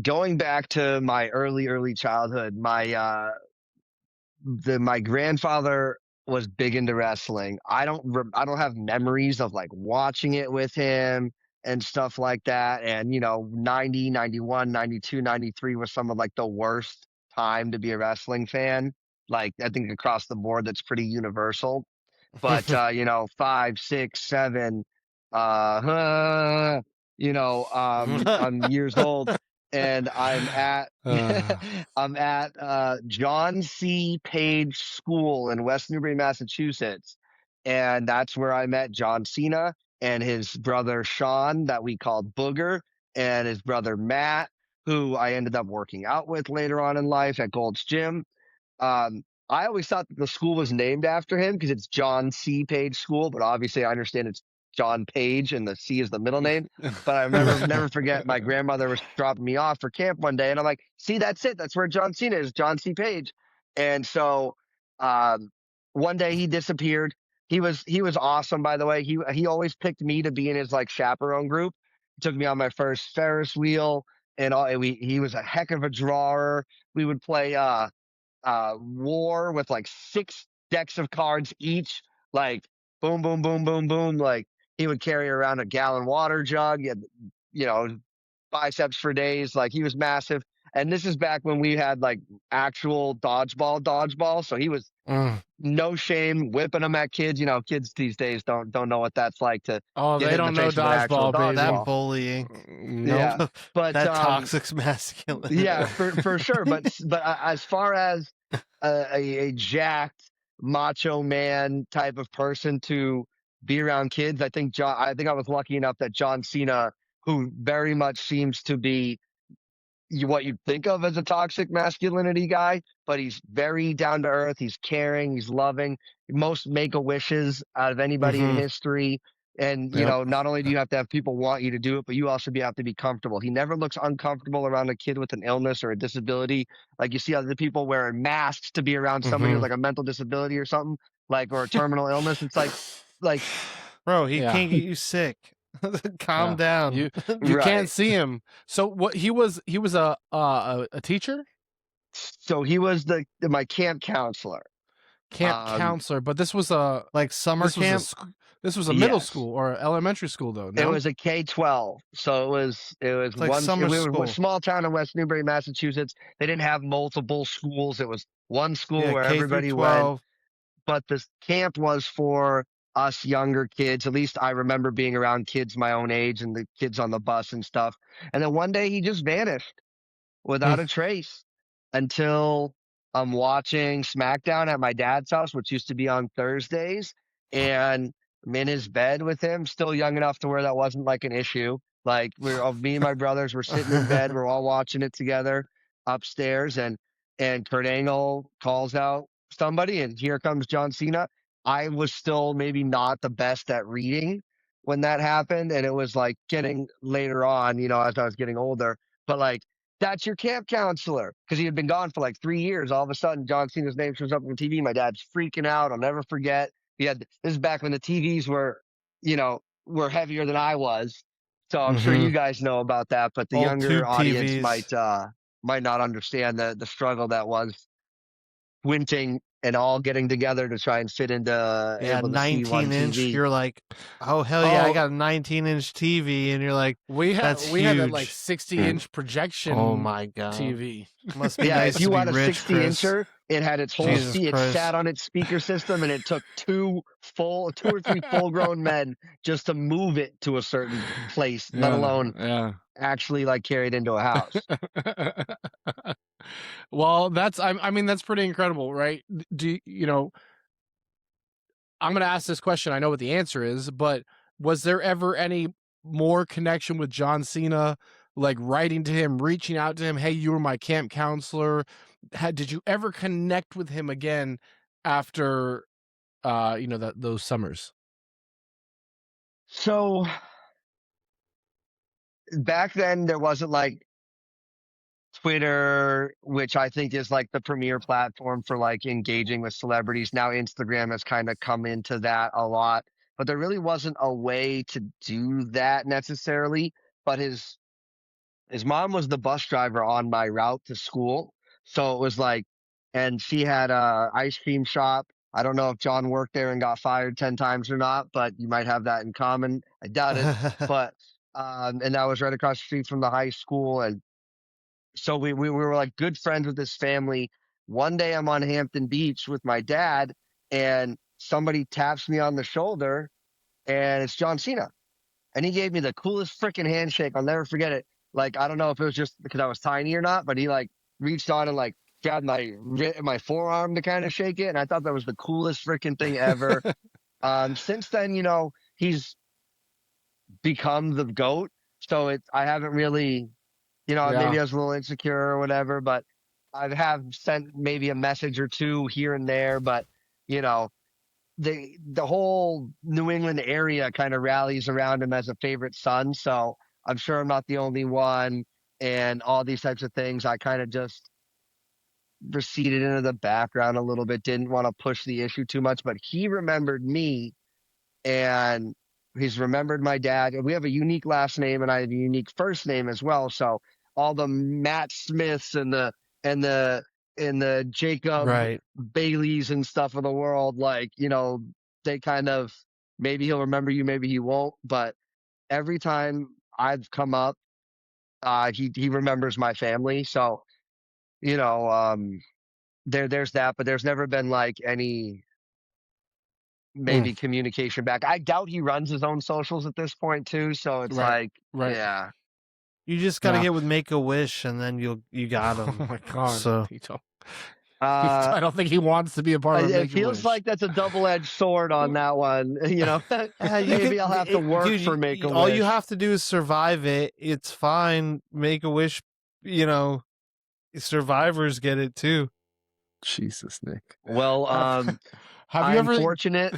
S3: going back to my early childhood, my grandfather was big into wrestling. I don't have memories of like watching it with him and stuff like that. And 90, 91, 92, 93 was some of like the worst time to be a wrestling fan. Like I think across the board, that's pretty universal. But 5, 6, 7, uh, I'm years old, and I'm at
S1: Uh,
S3: I'm at John C. Page School in West Newbury, Massachusetts, and that's where I met John Cena and his brother Sean, that we called Booger, and his brother Matt, who I ended up working out with later on in life at Gold's Gym. I always thought that the school was named after him because it's John C. Page School, but obviously I understand it's John Page and the C is the middle name. But I remember never forget my grandmother was dropping me off for camp one day, and I'm like, "See, that's it. That's where John Cena is, John C. Page." And so, um, one day he disappeared. He was awesome, by the way. He always picked me to be in his like chaperone group. He took me on my first Ferris wheel, and all. He was a heck of a drawer. We would play war with like 6 decks of cards each, like boom, boom, boom, boom, boom. Like he would carry around a gallon water jug. He had, you know, biceps for days. Like he was massive. And this is back when we had like actual dodgeball. So he was
S2: Mm.
S3: no shame whipping them at kids. Kids these days don't know what that's like to
S1: oh,
S3: get
S1: they
S3: hit in the
S1: don't know
S3: face with an actual
S1: dodgeball, baby.
S2: That
S3: dodgeball.
S2: bullying,
S1: Nope.
S3: Yeah. But
S2: that toxic masculinity.
S3: yeah, for sure. But as far as a jacked macho man type of person to be around kids, I think I was lucky enough that John Cena, who very much seems to be what you'd think of as a toxic masculinity guy, but he's very down to earth. He's caring. He's loving. Most make a wishes out of anybody in
S2: Mhm.
S3: history. And
S1: Yep.
S3: not only do you have to have people want you to do it, but you also have to be comfortable. He never looks uncomfortable around a kid with an illness or a disability. Like you see other people wearing masks to be around somebody with
S2: Mhm.
S3: like a mental disability or something, like or a terminal illness. It's like
S2: Bro, he
S1: Yeah.
S2: can't get you sick. Calm
S1: Yeah.
S2: down.
S1: You can't
S3: right.
S1: see him. So what he was a teacher,
S3: So he was my camp counselor.
S1: camp counselor, but this was a
S2: Like summer
S1: this was a
S2: camp.
S1: this was a middle
S3: Yes.
S1: school or elementary school though.
S3: It
S1: No.
S3: was a K-12, so it was
S2: It's like
S3: one.
S2: summer
S3: We were a
S2: school.
S3: small town in West Newbury, Massachusetts. They didn't have multiple schools. It was one school
S2: Yeah,
S3: where
S2: K through
S3: everybody went.
S2: 12.
S3: But this camp was for us younger kids. At least I remember being around kids my own age and the kids on the bus and stuff. And then one day he just vanished
S2: Hmm.
S3: without a trace until I'm watching SmackDown at my dad's house, which used to be on Thursdays. And I'm in his bed with him, still young enough to where that wasn't like an issue. Like me and my brothers were sitting in bed, we're all watching it together upstairs, and Kurt Angle calls out somebody, and here comes John Cena. I was still maybe not the best at reading when that happened, and it was like getting later on, as I was getting older. But like that's your camp counselor because he had been gone for like 3 years. All of a sudden, John Cena's name shows up on TV. My dad's freaking out. I'll never forget. This is back when the TVs were heavier than I was. So I'm sure you
S2: Mhm.
S3: guys know about that, but the
S2: Old
S3: younger
S2: tube
S3: audience
S2: TVs.
S3: might not understand the struggle that was squinting and all getting together to try and fit into
S2: Yeah,
S3: able to see one
S2: 19-inch.
S3: TV.
S2: You're like, oh hell yeah, I
S1: Oh,
S2: got a 19-inch TV, and you're like, that's
S1: we had that like
S2: huge.
S1: 60-inch projection
S2: Oh my god.
S1: TV.
S2: Must be
S3: Yeah,
S2: nice
S3: if you
S2: to be
S3: had a
S2: rich,
S3: 60
S2: Chris.
S3: incher, it had its whole
S2: Jesus
S3: it
S2: Christ.
S3: sat on its speaker system, and it took two or three full grown men just to move it to a certain place, let alone
S1: Yeah.
S3: actually like carry it into a house.
S1: Well, I mean that's pretty incredible, right? Do you know? I'm going to ask this question. I know what the answer is, but was there ever any more connection with John Cena, like writing to him, reaching out to him? Hey, you were my camp counselor. Did you ever connect with him again after, those summers?
S3: So back then there wasn't like Twitter, which I think is like the premier platform for like engaging with celebrities. Now Instagram has kind of come into that a lot, but there really wasn't a way to do that necessarily. But his mom was the bus driver on my route to school. So it was like and she had a ice cream shop. I don't know if John worked there and got fired 10 times or not, but you might have that in common. I doubt it. But and that was right across the street from the high school. And so we were like good friends with this family. One day I'm on Hampton Beach with my dad, and somebody taps me on the shoulder, and it's John Cena. And he gave me the coolest freaking handshake. I'll never forget it. Like, I don't know if it was just because I was tiny or not, but he like reached on and like grabbed my forearm to kind of shake it. And I thought that was the coolest freaking thing ever. Since then, he's become the GOAT. So I haven't really, maybe
S1: Yeah.
S3: I was a little insecure or whatever, but I have sent maybe a message or two here and there, but you know, the whole New England area kind of rallies around him as a favorite son. So I'm sure I'm not the only one, and all these types of things. I kind of just receded into the background a little bit, didn't want to push the issue too much, but he remembered me, and he's remembered my dad. We have a unique last name, and I have a unique first name as well. So all the Matt Smiths and the and the Jacob
S2: Right.
S3: Baileys and stuff of the world, like they kind of, maybe he'll remember you, maybe he won't. But every time I've come up, he remembers my family. So you know, there's that, but there's never been like any maybe communication back. I doubt he runs his own socials at this point too. So it's
S1: Right.
S3: like,
S1: Right.
S3: yeah,
S2: You just gotta
S1: Yeah.
S2: get with Make-A-Wish, and then you got
S1: Oh
S2: him.
S1: my god.
S2: So
S1: I don't think he wants to be a part of
S3: it feels
S1: Make-A-Wish.
S3: like that's a double-edged sword on that one. Maybe I'll have to work
S2: dude,
S3: for Make-A-Wish.
S2: all you have to do is survive it. It's fine. Make-A-Wish, survivors get it too.
S1: Jesus, Nick.
S3: Well,
S1: Have you
S3: I'm
S1: ever
S3: fortunate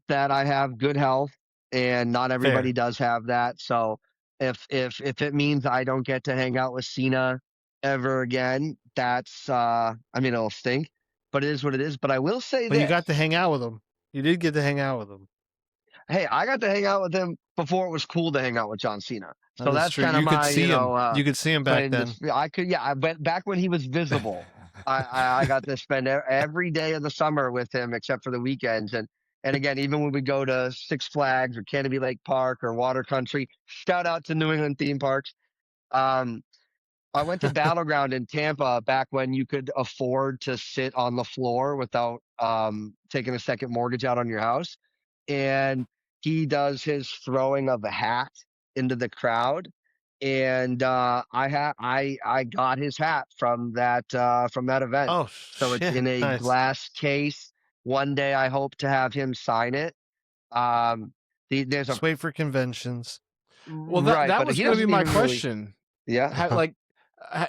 S3: that I have good health, and not everybody does have that. So if it means I don't get to hang out with Cena ever again, that's it'll stink, but it is what it is. But I will say
S2: But
S3: this.
S2: you got to hang out with him. You did get to hang out with him.
S3: Hey, I got to hang out with him before it was cool to hang out with John Cena. So that's
S2: true.
S3: kind of
S2: You could
S3: my,
S2: see him. You could see him back then.
S3: I could, yeah. I went back when he was visible. I got to spend every day of the summer with him, except for the weekends. And again, even when we go to Six Flags or Canopy Lake Park or Water Country, shout out to New England theme parks. I went to Battleground in Tampa back when you could afford to sit on the floor without taking a second mortgage out on your house. And he does his throwing of a hat into the crowd. And I got his hat from that event.
S2: Oh,
S3: So it's in a
S2: nice.
S3: glass case. One day I hope to have him sign it. There's
S2: Just wait for conventions.
S1: Well,
S3: right,
S1: that
S3: but
S1: was
S3: he
S1: going to be
S3: doesn't
S1: my
S3: even really-
S1: question.
S3: yeah.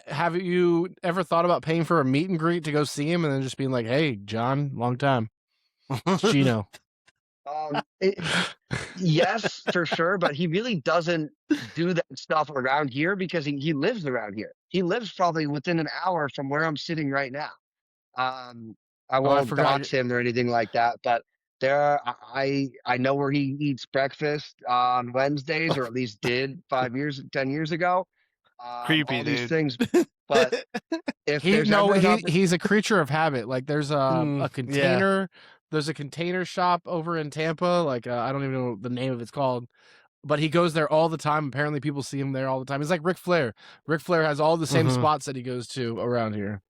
S1: Have you ever thought about paying for a meet and greet to go see him and then just being like, "Hey, John, long time, it's Gino."
S3: Yes, for sure, but he really doesn't do that stuff around here because he lives around here. He lives probably within an hour from where I'm sitting right now. I won't
S1: forgot
S3: dox him or anything like that, but I know where he eats breakfast on Wednesdays, or at least did 10 years ago.
S2: Creepy,
S3: all these
S2: dude.
S3: things, but if there's ever an
S1: he's a creature of habit. Like there's a
S2: Yeah.
S1: container. There's a container shop over in Tampa. Like I don't even know what the name of it's called, but he goes there all the time. Apparently, people see him there all the time. He's like Ric Flair. Ric Flair has all the same spots that he goes to around here.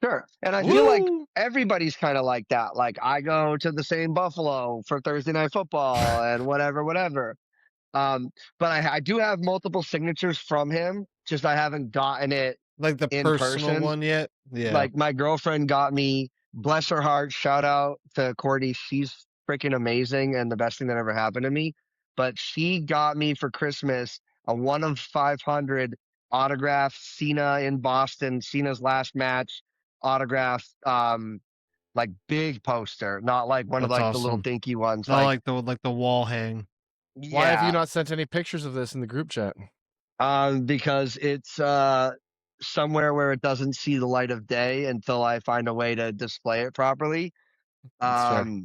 S3: Sure. And I feel like everybody's kind of like that. Like I go to the same Buffalo for Thursday Night Football and whatever. But I do have multiple signatures from him. Just I haven't gotten it
S2: Like the
S3: in
S2: personal
S3: person.
S2: one yet? Yeah.
S3: Like my girlfriend got me, bless her heart, shout out to Courtney. She's freaking amazing and the best thing that ever happened to me. But she got me for Christmas a 1 of 500 autographed Cena in Boston, Cena's last match autograph, like big poster, not like one of
S2: That's
S3: like the little
S2: awesome.
S3: dinky ones.
S2: Not like the wall hang.
S1: Why have you
S3: Yeah,
S1: not sent any pictures of this in the group chat?
S3: because it's somewhere where it doesn't see the light of day until I find a way to display it properly.
S1: That's fair.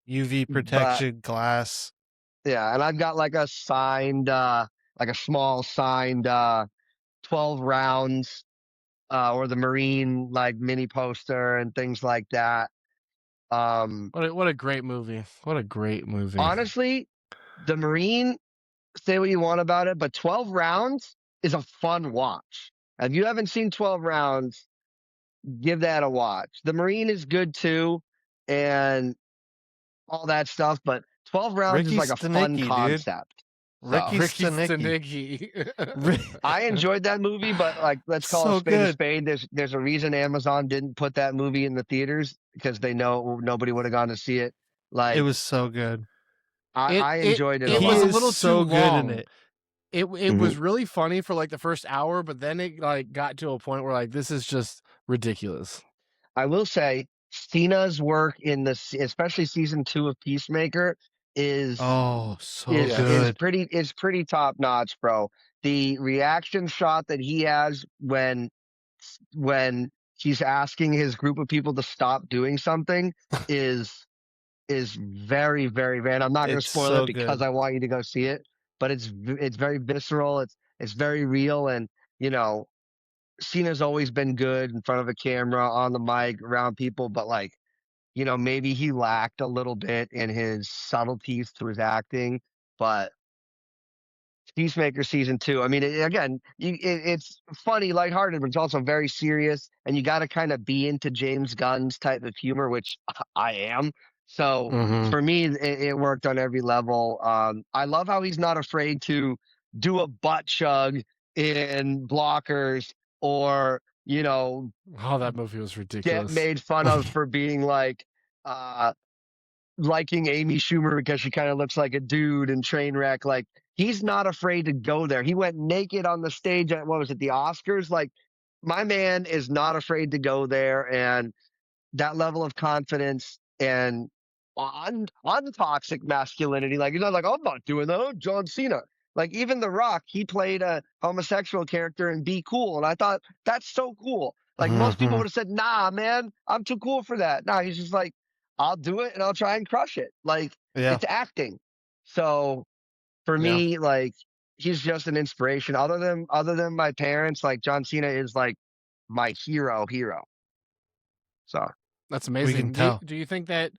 S2: UV protection glass.
S3: Yeah, and I've got like a signed, like a small signed 12 rounds or the Marine like mini poster and things like that.
S1: What a great movie. What a great movie.
S3: Honestly, the Marine, say what you want about it, but 12 rounds is a fun watch. If you haven't seen 12 rounds, give that a watch. The Marine is good too, and all that stuff, but 12 rounds is
S2: Ricky
S3: like a fun
S2: Stenicki, dude.
S3: concept. So
S2: Ricky
S1: Ricky
S2: Stenicki.
S1: Stenicki.
S3: I enjoyed that movie, but like, let's call
S2: So
S3: a spade a
S2: good.
S3: spade. There's a reason Amazon didn't put that movie in the theaters because they know nobody would have gone to see it.
S2: It
S3: Like,
S2: was so good.
S3: I enjoyed it a
S1: It
S2: He
S1: was a
S3: lot.
S2: is
S1: little
S2: so
S1: too
S2: good
S1: long.
S2: in it.
S1: It was really funny for like the first hour, but then it like got to a point where like this is just ridiculous.
S3: I will say Cena's work in especially season 2 of Peacemaker is
S2: Oh, so
S3: is
S2: good.
S3: pretty top notch, bro. The reaction shot that he has when he's asking his group of people to stop doing something is very, very, very. And I'm not going to
S2: It's
S3: spoil it
S2: so
S3: because
S2: good.
S3: I want you to go see it, but it's very visceral. It's very real, and you know, Cena's always been good in front of a camera, on the mic, around people, but like, you know, maybe he lacked a little bit in his subtleties to his acting, but Peacemaker season 2. I mean, again, it's funny, lighthearted, but it's also very serious, and you got to kind of be into James Gunn's type of humor, which I am. So
S1: Mm-hmm.
S3: for me, it worked on every level. I love how he's not afraid to do a butt chug in blockers, or you know,
S1: Oh, that movie was
S3: get
S1: ridiculous.
S3: made fun of for being like uh liking Amy Schumer because she kind of looks like a dude in Trainwreck. Like, he's not afraid to go there. He went naked on the stage at, what was it, the Oscars? Like, my man is not afraid to go there, and that level of confidence and on toxic masculinity. Like, he's not like, I'm not doing that. I'm John Cena. Like, even The Rock, he played a homosexual character in Be Cool, and I thought that's so cool. Like, most people
S1: Mhm.
S3: would have said, nah, man, I'm too cool for that. Nah, he's just like, I'll do it and I'll try and crush it. Like,
S2: Yeah.
S3: it's acting. So for
S2: Yeah.
S3: me, like, he's just an inspiration. Other than my parents, like, John Cena is like my hero. So
S1: That's
S2: We can
S1: amazing.
S2: tell.
S1: Do you think that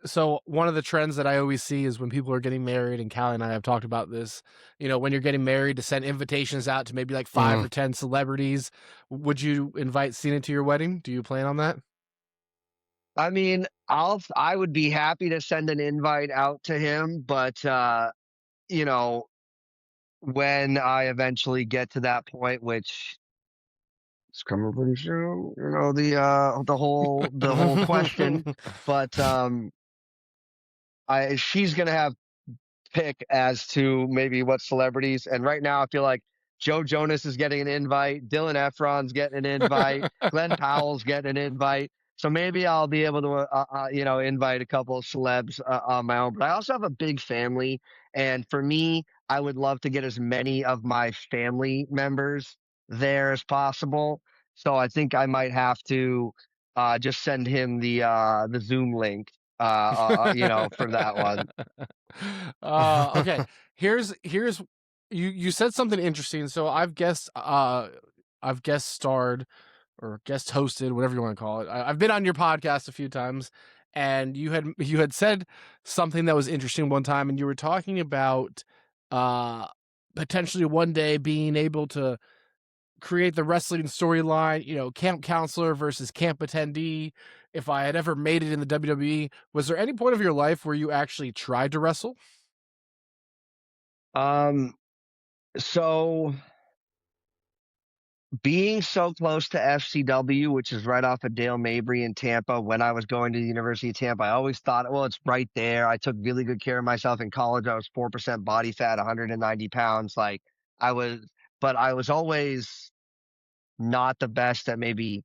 S1: so one of the trends that I always see is when people are getting married, and Callie and I have talked about this, you know, when you're getting married to send invitations out to maybe like 5 or 10 celebrities. Would you invite Cena to your wedding? Do you plan on that?
S3: I mean, I would be happy to send an invite out to him, but you know, when I eventually get to that point, which is coming pretty soon, you know, the whole question. But I she's gonna have pick as to maybe what celebrities. And right now, I feel like Joe Jonas is getting an invite, Dylan Efron's getting an invite, Glenn Powell's getting an invite. So maybe I'll be able to, invite a couple of celebs on my own. But I also have a big family, and for me, I would love to get as many of my family members there as possible. So I think I might have to just send him the Zoom link, for that one.
S1: Okay. Here's you said something interesting. So I've guest starred or guest hosted, whatever you want to call it. I've been on your podcast a few times, and you had said something that was interesting one time, and you were talking about uh potentially one day being able to create the wrestling storyline, you know, camp counselor versus camp attendee. If I had ever made it in the WWE, was there any point of your life where you actually tried to wrestle?
S3: Um, so being so close to FCW, which is right off of Dale Mabry in Tampa, when I was going to the University of Tampa, I always thought, well, it's right there. I took really good care of myself in college. I was 4% body fat, 190 pounds. Like, I was, but I was always not the best at maybe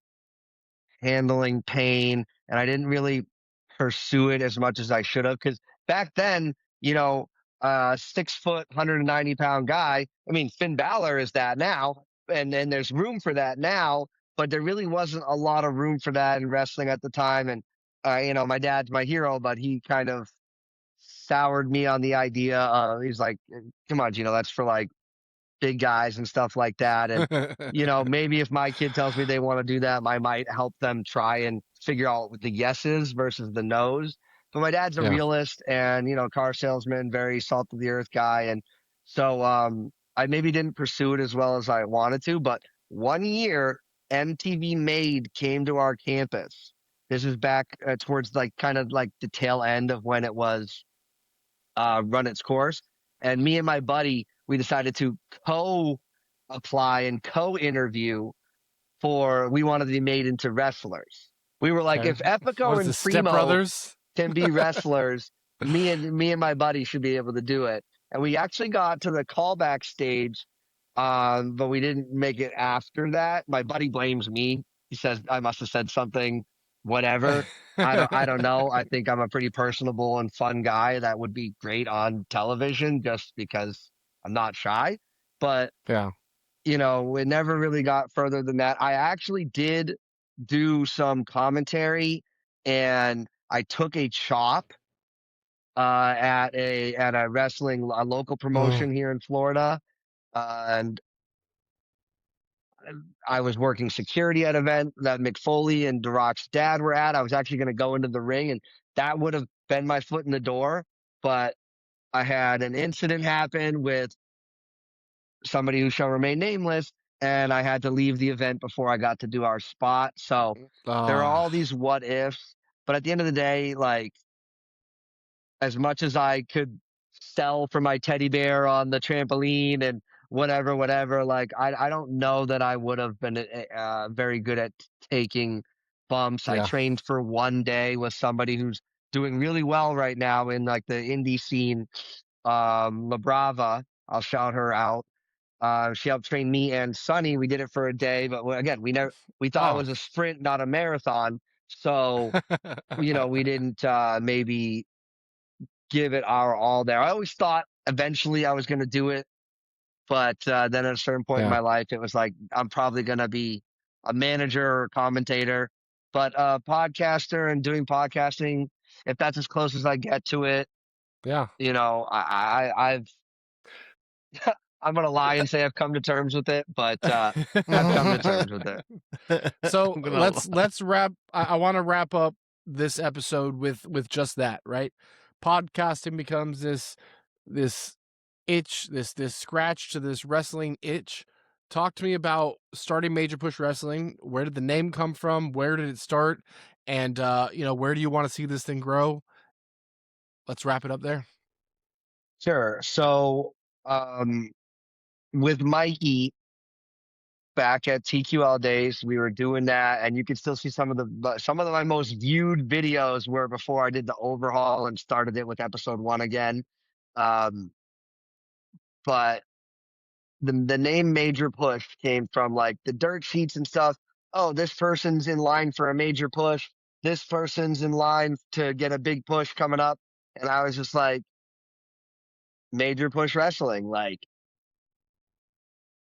S3: handling pain, and I didn't really pursue it as much as I should have. Because back then, 6 foot, 190 pound guy. I mean, Finn Balor is that now, and then there's room for that now, but there really wasn't a lot of room for that in wrestling at the time. And my dad's my hero, but he kind of soured me on the idea. He's like, "Come on, Gino, that's for like big guys and stuff like that. And, maybe if my kid tells me they want to do that, I might help them try and figure out the yeses versus the nos. But my dad's a
S1: Yeah.
S3: realist and, car salesman, very salt of the earth guy. And so I maybe didn't pursue it as well as I wanted to. But one year, MTV Made came to our campus. This is back towards kind of like the tail end of when it was run its course. And me and my buddy, we decided to co-apply and co-interview we wanted to be made into wrestlers. We were like,
S1: Okay.
S3: if
S1: What
S3: Epico
S1: is
S3: and
S1: the Step
S3: Primo
S1: Brothers?
S3: can be wrestlers, me and my buddy should be able to do it. And we actually got to the callback stage, but we didn't make it after that. My buddy blames me. He says I must have said something, whatever. I don't know. I think I'm a pretty personable and fun guy that would be great on television just because I'm not shy. But
S1: Yeah.
S3: it never really got further than that. I actually did do some commentary, and I took a chop at a a local promotion here in Florida, and I was working security at an event that McFoley and Daroc's dad were at. I was actually going to go into the ring, and that would have been my foot in the door, but I had an incident happen with somebody who shall remain nameless, and I had to leave the event before I got to do our spot. So there are all these what ifs, but at the end of the day, like, as much as I could sell for my teddy bear on the trampoline and whatever, like, I don't know that I would have been very good at taking bumps. I
S1: Yeah.
S3: trained for one day with somebody who's doing really well right now in like the indie scene. La Brava, I'll shout her out. She helped train me and Sonny. We did it for a day, but again, we thought it
S1: Oh.
S3: was a sprint, not a marathon. So, we didn't maybe give it our all there. I always thought eventually I was going to do it, but then at a certain point in
S1: Yeah.
S3: my life, it was like, I'm probably going to be a manager or a commentator, but podcaster and doing podcasting, if that's as close as I get to it,
S1: Yeah.
S3: I've I'm gonna lie and say I've come to terms with it, but I've come to terms with it.
S1: So
S2: I'm gonna
S1: let's wrap. I want to wrap up this episode with just that, right? Podcasting becomes this itch, this scratch to this wrestling itch. Talk to me about starting Major Push Wrestling. Where did the name come from? Where did it start? And where do you want to see this thing grow? Let's wrap it up there.
S3: Sure. So, um, with Mikey back at TQL days, we were doing that, and you can still see some of my most viewed videos were before I did the overhaul and started it with episode 1 again. Um, but the name Major Push came from like the dirt sheets and stuff. Oh, this person's in line for a major push. This person's in line to get a big push coming up. And I was just like, Major Push Wrestling. Like,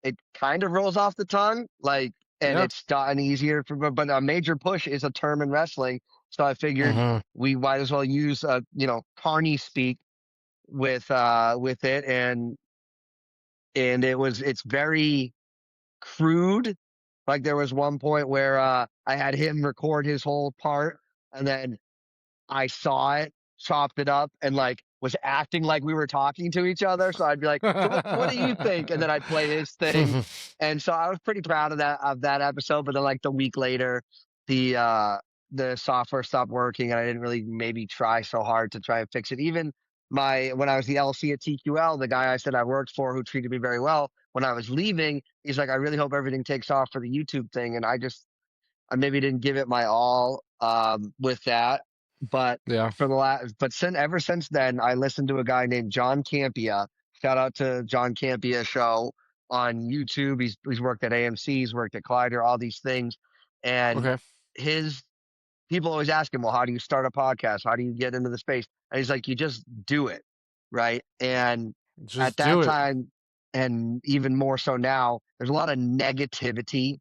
S3: it kind of rolls off the tongue, like, and
S1: Yeah.
S3: it's gotten easier but a major push is a term in wrestling. So I figured we might as well use, carny speak with it. And it's very crude. Like, there was one point where I had him record his whole part, and then I saw it, chopped it up, and like was acting like we were talking to each other. So I'd be like, "So what do you think?" And then I'd play his thing. And so I was pretty proud of that episode. But then like the week later, the software stopped working, and I didn't really maybe try so hard to try and fix it. Even when I was the LC at TQL, the guy I said I worked for, who treated me very well, when I was leaving, he's like, "I really hope everything takes off for the YouTube thing." And I maybe didn't give it my all with that, but
S1: Yeah.
S3: ever since then, I listened to a guy named John Campia. Shout out to John Campia show on YouTube. He's worked at AMC, he's worked at Collider, all these things, and
S1: Okay.
S3: his people always ask him, "Well, how do you start a podcast? How do you get into the space?" And he's like, "You just do it, right?" And at
S1: Just do
S3: that
S1: it.
S3: time, and even more so now, there's a lot of negativity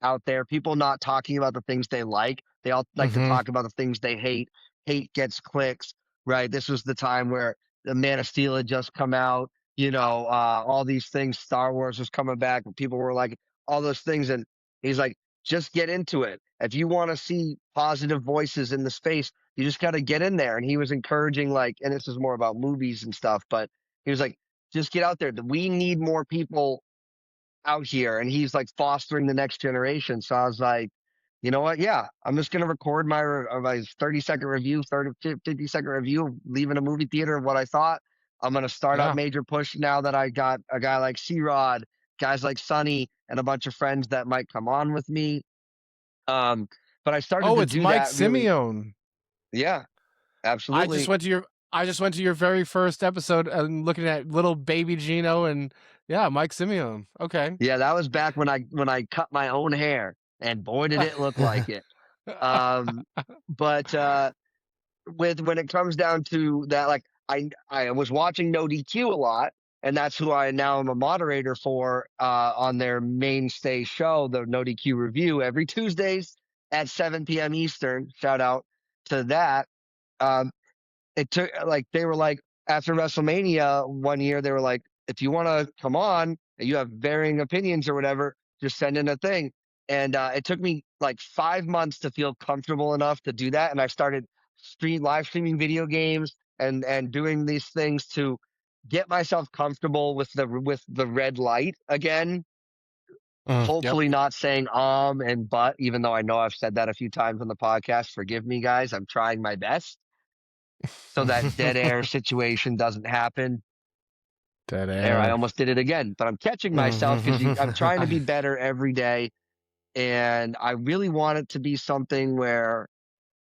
S3: out there. People not talking about the things they like. They all like to talk about the things they hate. Hate gets clicks, right? This was the time where the Man of Steel had just come out. all these things. Star Wars was coming back, and people were like, all those things. And he's like, just get into it. If you want to see positive voices in the space, you just got to get in there. And he was encouraging, like, and this is more about movies and stuff, but he was like, just get out there. We need more people out here. And he's like fostering the next generation. So I was like, you know what? Yeah, I'm just going to record my 30-second review, 50-second review, of leaving a movie theater of what I thought. I'm going to start up
S1: Yeah.
S3: Major Push now that I got a guy like C-Rod, guys like Sonny, and a bunch of friends that might come on with me. But I started
S1: Oh,
S3: to
S1: it's
S3: do
S1: Mike
S3: that really.
S1: Simeone.
S3: Yeah,
S1: I just
S3: absolutely.
S1: went to your very first episode and looking at little baby Gino and yeah, Mike Simeone. Okay.
S3: Yeah, that was back when I cut my own hair, and boy did it look like it. Um, but when it comes down to that, like I was watching No DQ a lot, and that's who I now am a moderator for on their mainstay show, the No DQ Review, every Tuesdays at 7 p.m. Eastern. Shout out to that. Um, it took like they were like after WrestleMania one year, they were like, if you want to come on, and you have varying opinions or whatever, just send in a thing. And it took me like 5 months to feel comfortable enough to do that. And I started live streaming video games and doing these things to get myself comfortable with the red light again.
S1: Yep.
S3: Hopefully not saying and but, even though I know I've said that a few times on the podcast. Forgive me, guys. I'm trying my best so that dead air situation doesn't happen.
S1: Dead
S3: There, I
S1: air.
S3: almost did it again, but I'm catching myself because I'm trying to be better every day. And I really want it to be something where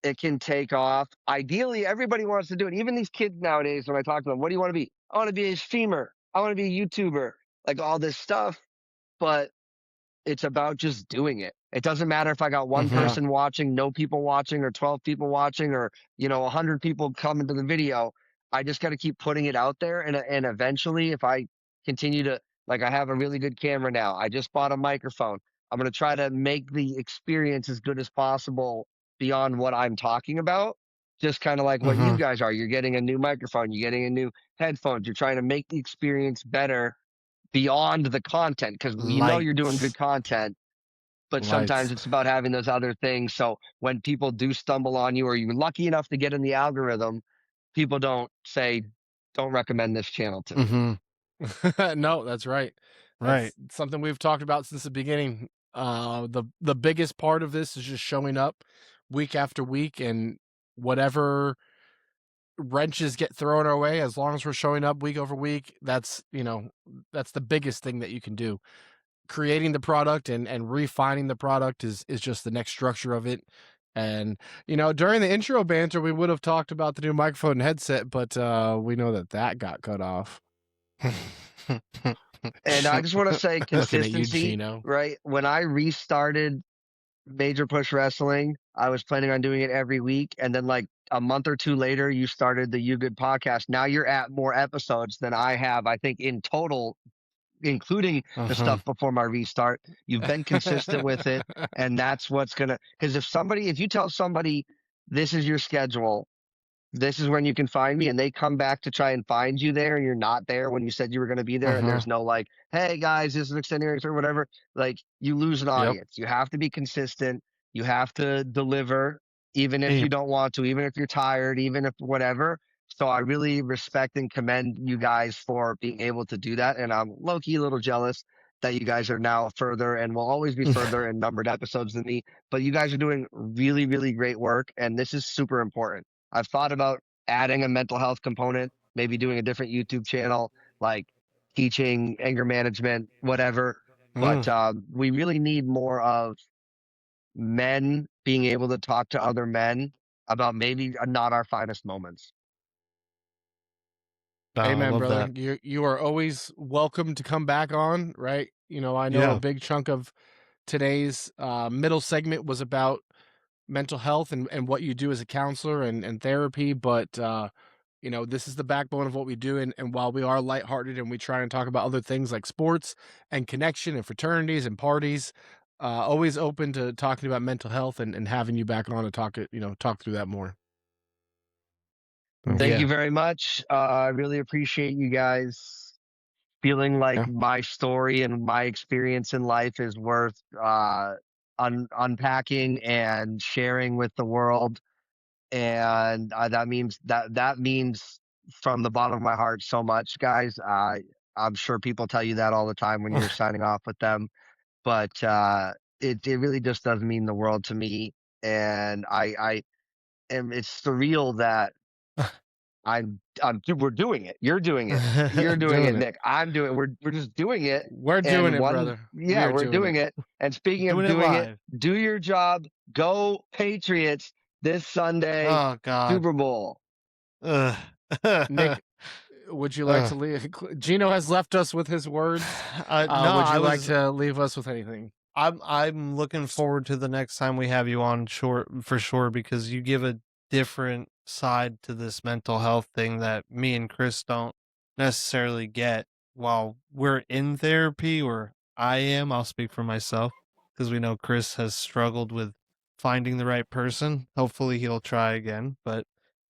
S3: it can take off. Ideally, everybody wants to do it. Even these kids nowadays, when I talk to them, what do you want to be? I want to be a streamer. I want to be a YouTuber, like all this stuff. But it's about just doing it. It doesn't matter if I got one
S1: Yeah.
S3: person watching, no people watching, or 12 people watching, or 100 people coming to the video. I just got to keep putting it out there, and eventually, if I continue to, like, I have a really good camera now. I just bought a microphone. I'm gonna try to make the experience as good as possible beyond what I'm talking about. Just kind of like what you guys are. You're getting a new microphone. You're getting a new headphones. You're trying to make the experience better beyond the content, because you're doing good
S1: Lights.
S3: content, but sometimes
S1: Lights.
S3: it's about having those other things. So when people do stumble on you, or you're lucky enough to get in the algorithm, people don't recommend this channel to me.
S1: No, that's right.
S2: Right.
S1: That's something we've talked about since the beginning. The biggest part of this is just showing up week after week, and whatever wrenches get thrown our way, as long as we're showing up week over week, that's that's the biggest thing that you can do. Creating the product and refining the product is just the next structure of it. And during the intro banter, we would have talked about the new microphone and headset, but we know that got cut off.
S3: And I just want to say
S1: Looking at you,
S3: consistency,
S1: Gino.
S3: right? When I restarted Major Push Wrestling, I was planning on doing it every week. And then, like, a month or two later, you started the You Good podcast. Now you're at more episodes than I have, I think, in total, including the stuff before my restart. You've been consistent with it, and that's what's gonna. Because if you tell somebody this is your schedule, this is when you can find me, and they come back to try and find you there, and you're not there when you said you were going to be there, and there's no, like, hey guys, this is an extended or whatever, like, you lose an
S1: Yep.
S3: audience. You have to be consistent. You have to deliver, even if you don't want to, even if you're tired, even if whatever. So I really respect and commend you guys for being able to do that, and I'm low-key a little jealous that you guys are now further and will always be further in numbered episodes than me. But you guys are doing really, really great work, and this is super important. I've thought about adding a mental health component, maybe doing a different YouTube channel, like teaching anger management, whatever. But we really need more of men being able to talk to other men about maybe not our finest moments.
S2: I
S1: Amen,
S2: love
S1: brother.
S2: that.
S1: You are always welcome to come back on, right? I know a
S2: Yeah.
S1: big chunk of today's middle segment was about mental health and what you do as a counselor and therapy, but this is the backbone of what we do. And while we are lighthearted and we try and talk about other things like sports and connection and fraternities and parties, always open to talking about mental health and having you back on to talk through that more.
S3: Thank
S2: Yeah.
S3: you very much. I really appreciate you guys. feeling like
S1: Yeah.
S3: my story and my experience in life is worth unpacking and sharing with the world. And that means from the bottom of my heart so much, guys. I'm sure people tell you that all the time when you're signing off with them, but it really just does mean the world to me. And I am it's surreal that we're doing it. You're doing it. You're doing it,
S1: Doing it.
S3: Nick. I'm doing it. We're just doing it.
S1: We're doing
S3: And
S1: it, brother. We
S3: yeah,
S1: are
S3: we're
S1: doing
S3: doing
S1: it.
S3: it. And speaking of
S2: Doing it
S3: doing it,
S2: live.
S3: do your job. Go Patriots this Sunday,
S2: Oh God.
S3: Super Bowl.
S1: Nick, would you like to leave? Gino has left us with his words.
S2: No,
S1: Would you like to leave us with anything?
S2: I'm looking forward to the next time we have you on for sure, because you give a different side to this mental health thing that me and Chris don't necessarily get while we're in therapy, or I'll speak for myself, because we know Chris has struggled with finding the right person. Hopefully he'll try again, but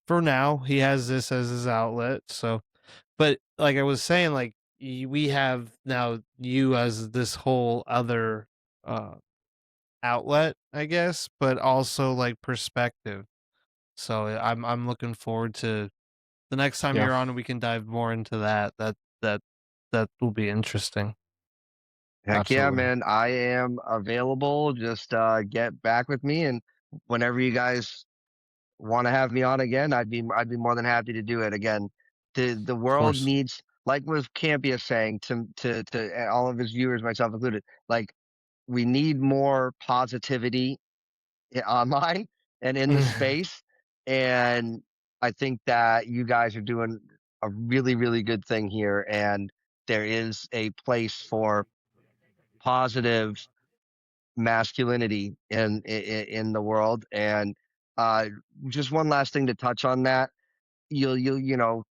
S2: for now he has this as his outlet. So, but like I was saying, like we have now you as this whole other uh outlet, I guess, but also like perspective. So I'm looking forward to the next time
S1: Yeah.
S2: you're on and we can dive more into that. That will be interesting.
S3: Heck yeah,
S1: Absolutely.
S3: man. I am available. Just get back with me, and whenever you guys want to have me on again, I'd be more than happy to do it again. The
S1: Of
S3: world
S1: course.
S3: needs, like was Campia saying to all of his viewers, myself included, like we need more positivity online and in the space. And I think that you guys are doing a really, really good thing here. And there is a place for positive masculinity in the world. And uh, just one last thing to touch on that. You know,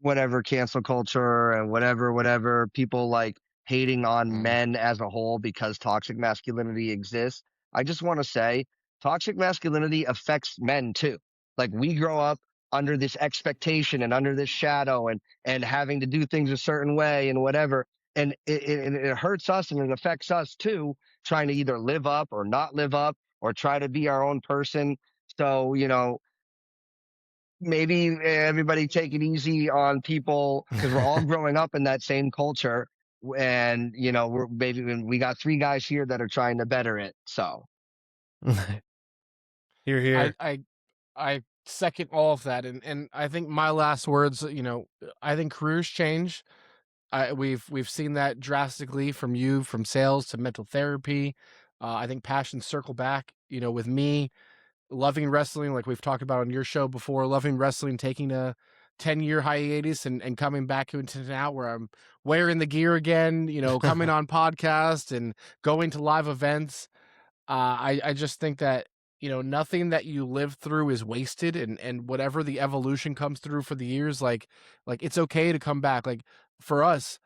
S3: whatever cancel culture and whatever people like hating on
S1: Mm.
S3: men as a whole because toxic masculinity exists. I just want to say toxic masculinity affects men too. Like we grow up under this expectation and under this shadow and having to do things a certain way and whatever. And it hurts us and it affects us too, trying to either live up or not live up or try to be our own person. So, maybe everybody take it easy on people because we're all growing up in that same culture. And, we're maybe we got three guys here that are trying to better it. So,
S2: Here,
S1: I
S2: here.
S1: I I second all of that, and I think my last words. I think careers change. We've seen that drastically from you, from sales to mental therapy. I think passions circle back. With me loving wrestling, like we've talked about on your show before, loving wrestling, taking a 10-year hiatus and coming back into now where I'm wearing the gear again. Coming on podcast and going to live events. I just think that nothing that you live through is wasted, and whatever the evolution comes through for the years, like it's okay to come back. Like for us,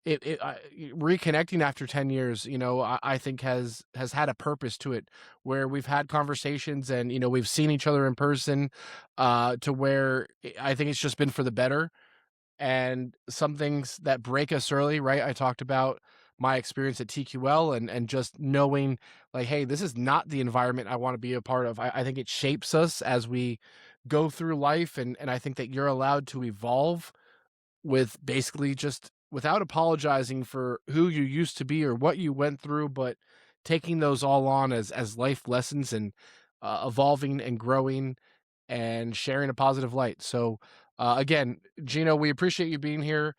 S1: reconnecting after 10 years, I think has had a purpose to it, where we've had conversations and we've seen each other in person, to where I think it's just been for the better. And some things that break us early, right? I talked about my experience at TQL and just knowing like, hey, this is not the environment I want to be a part of. I think it shapes us as we go through life, and I think that you're allowed to evolve with basically just without apologizing for who you used to be or what you went through, but taking those all on as life lessons, and evolving and growing and sharing a positive light. So, again, Gino, we appreciate you being here.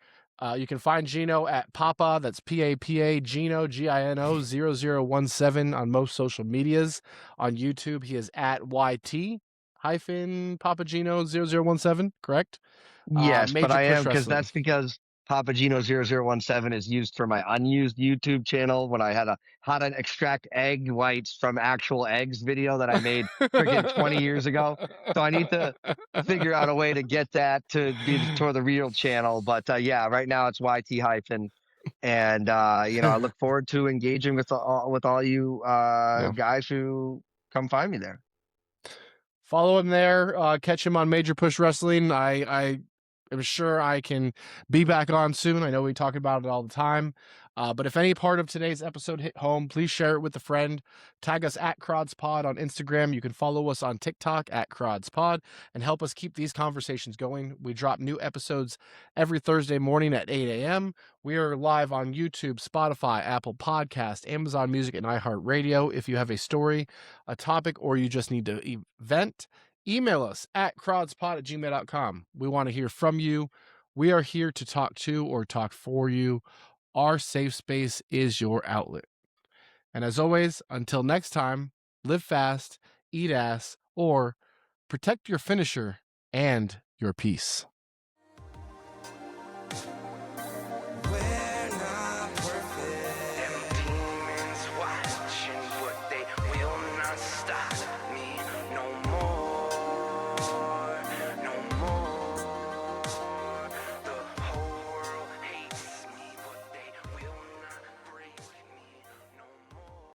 S1: You can find Gino at Papa, that's Papa, Gino, Gino 0017 on most social medias. On YouTube, he is at YT hyphen Papa Gino 0017, correct?
S3: yes, but
S1: Major
S3: I am
S1: Push
S3: because
S1: Wrestling.
S3: that's because Papa Gino 0017 is used for my unused YouTube channel when I had a how to extract egg whites from actual eggs video that I made freaking 20 years ago. So I need to figure out a way to get that to be toward the real channel. But yeah, right now it's YT hyphen. And I look forward to engaging with all you
S1: Yeah.
S3: guys who come find me there.
S1: Follow him there. Catch him on Major Push Wrestling. I am sure I can be back on soon. I know we talk about it all the time. But if any part of today's episode hit home, please share it with a friend. Tag us at CrodsPod on Instagram. You can follow us on TikTok at CrodsPod and help us keep these conversations going. We drop new episodes every Thursday morning at 8 a.m. We are live on YouTube, Spotify, Apple Podcast, Amazon Music, and iHeartRadio. If you have a story, a topic, or you just need to vent, email us at crodspod@gmail.com. We want to hear from you. We are here to talk to or talk for you. Our safe space is your outlet. And as always, until next time, live fast, eat ass, or protect your finisher and your peace.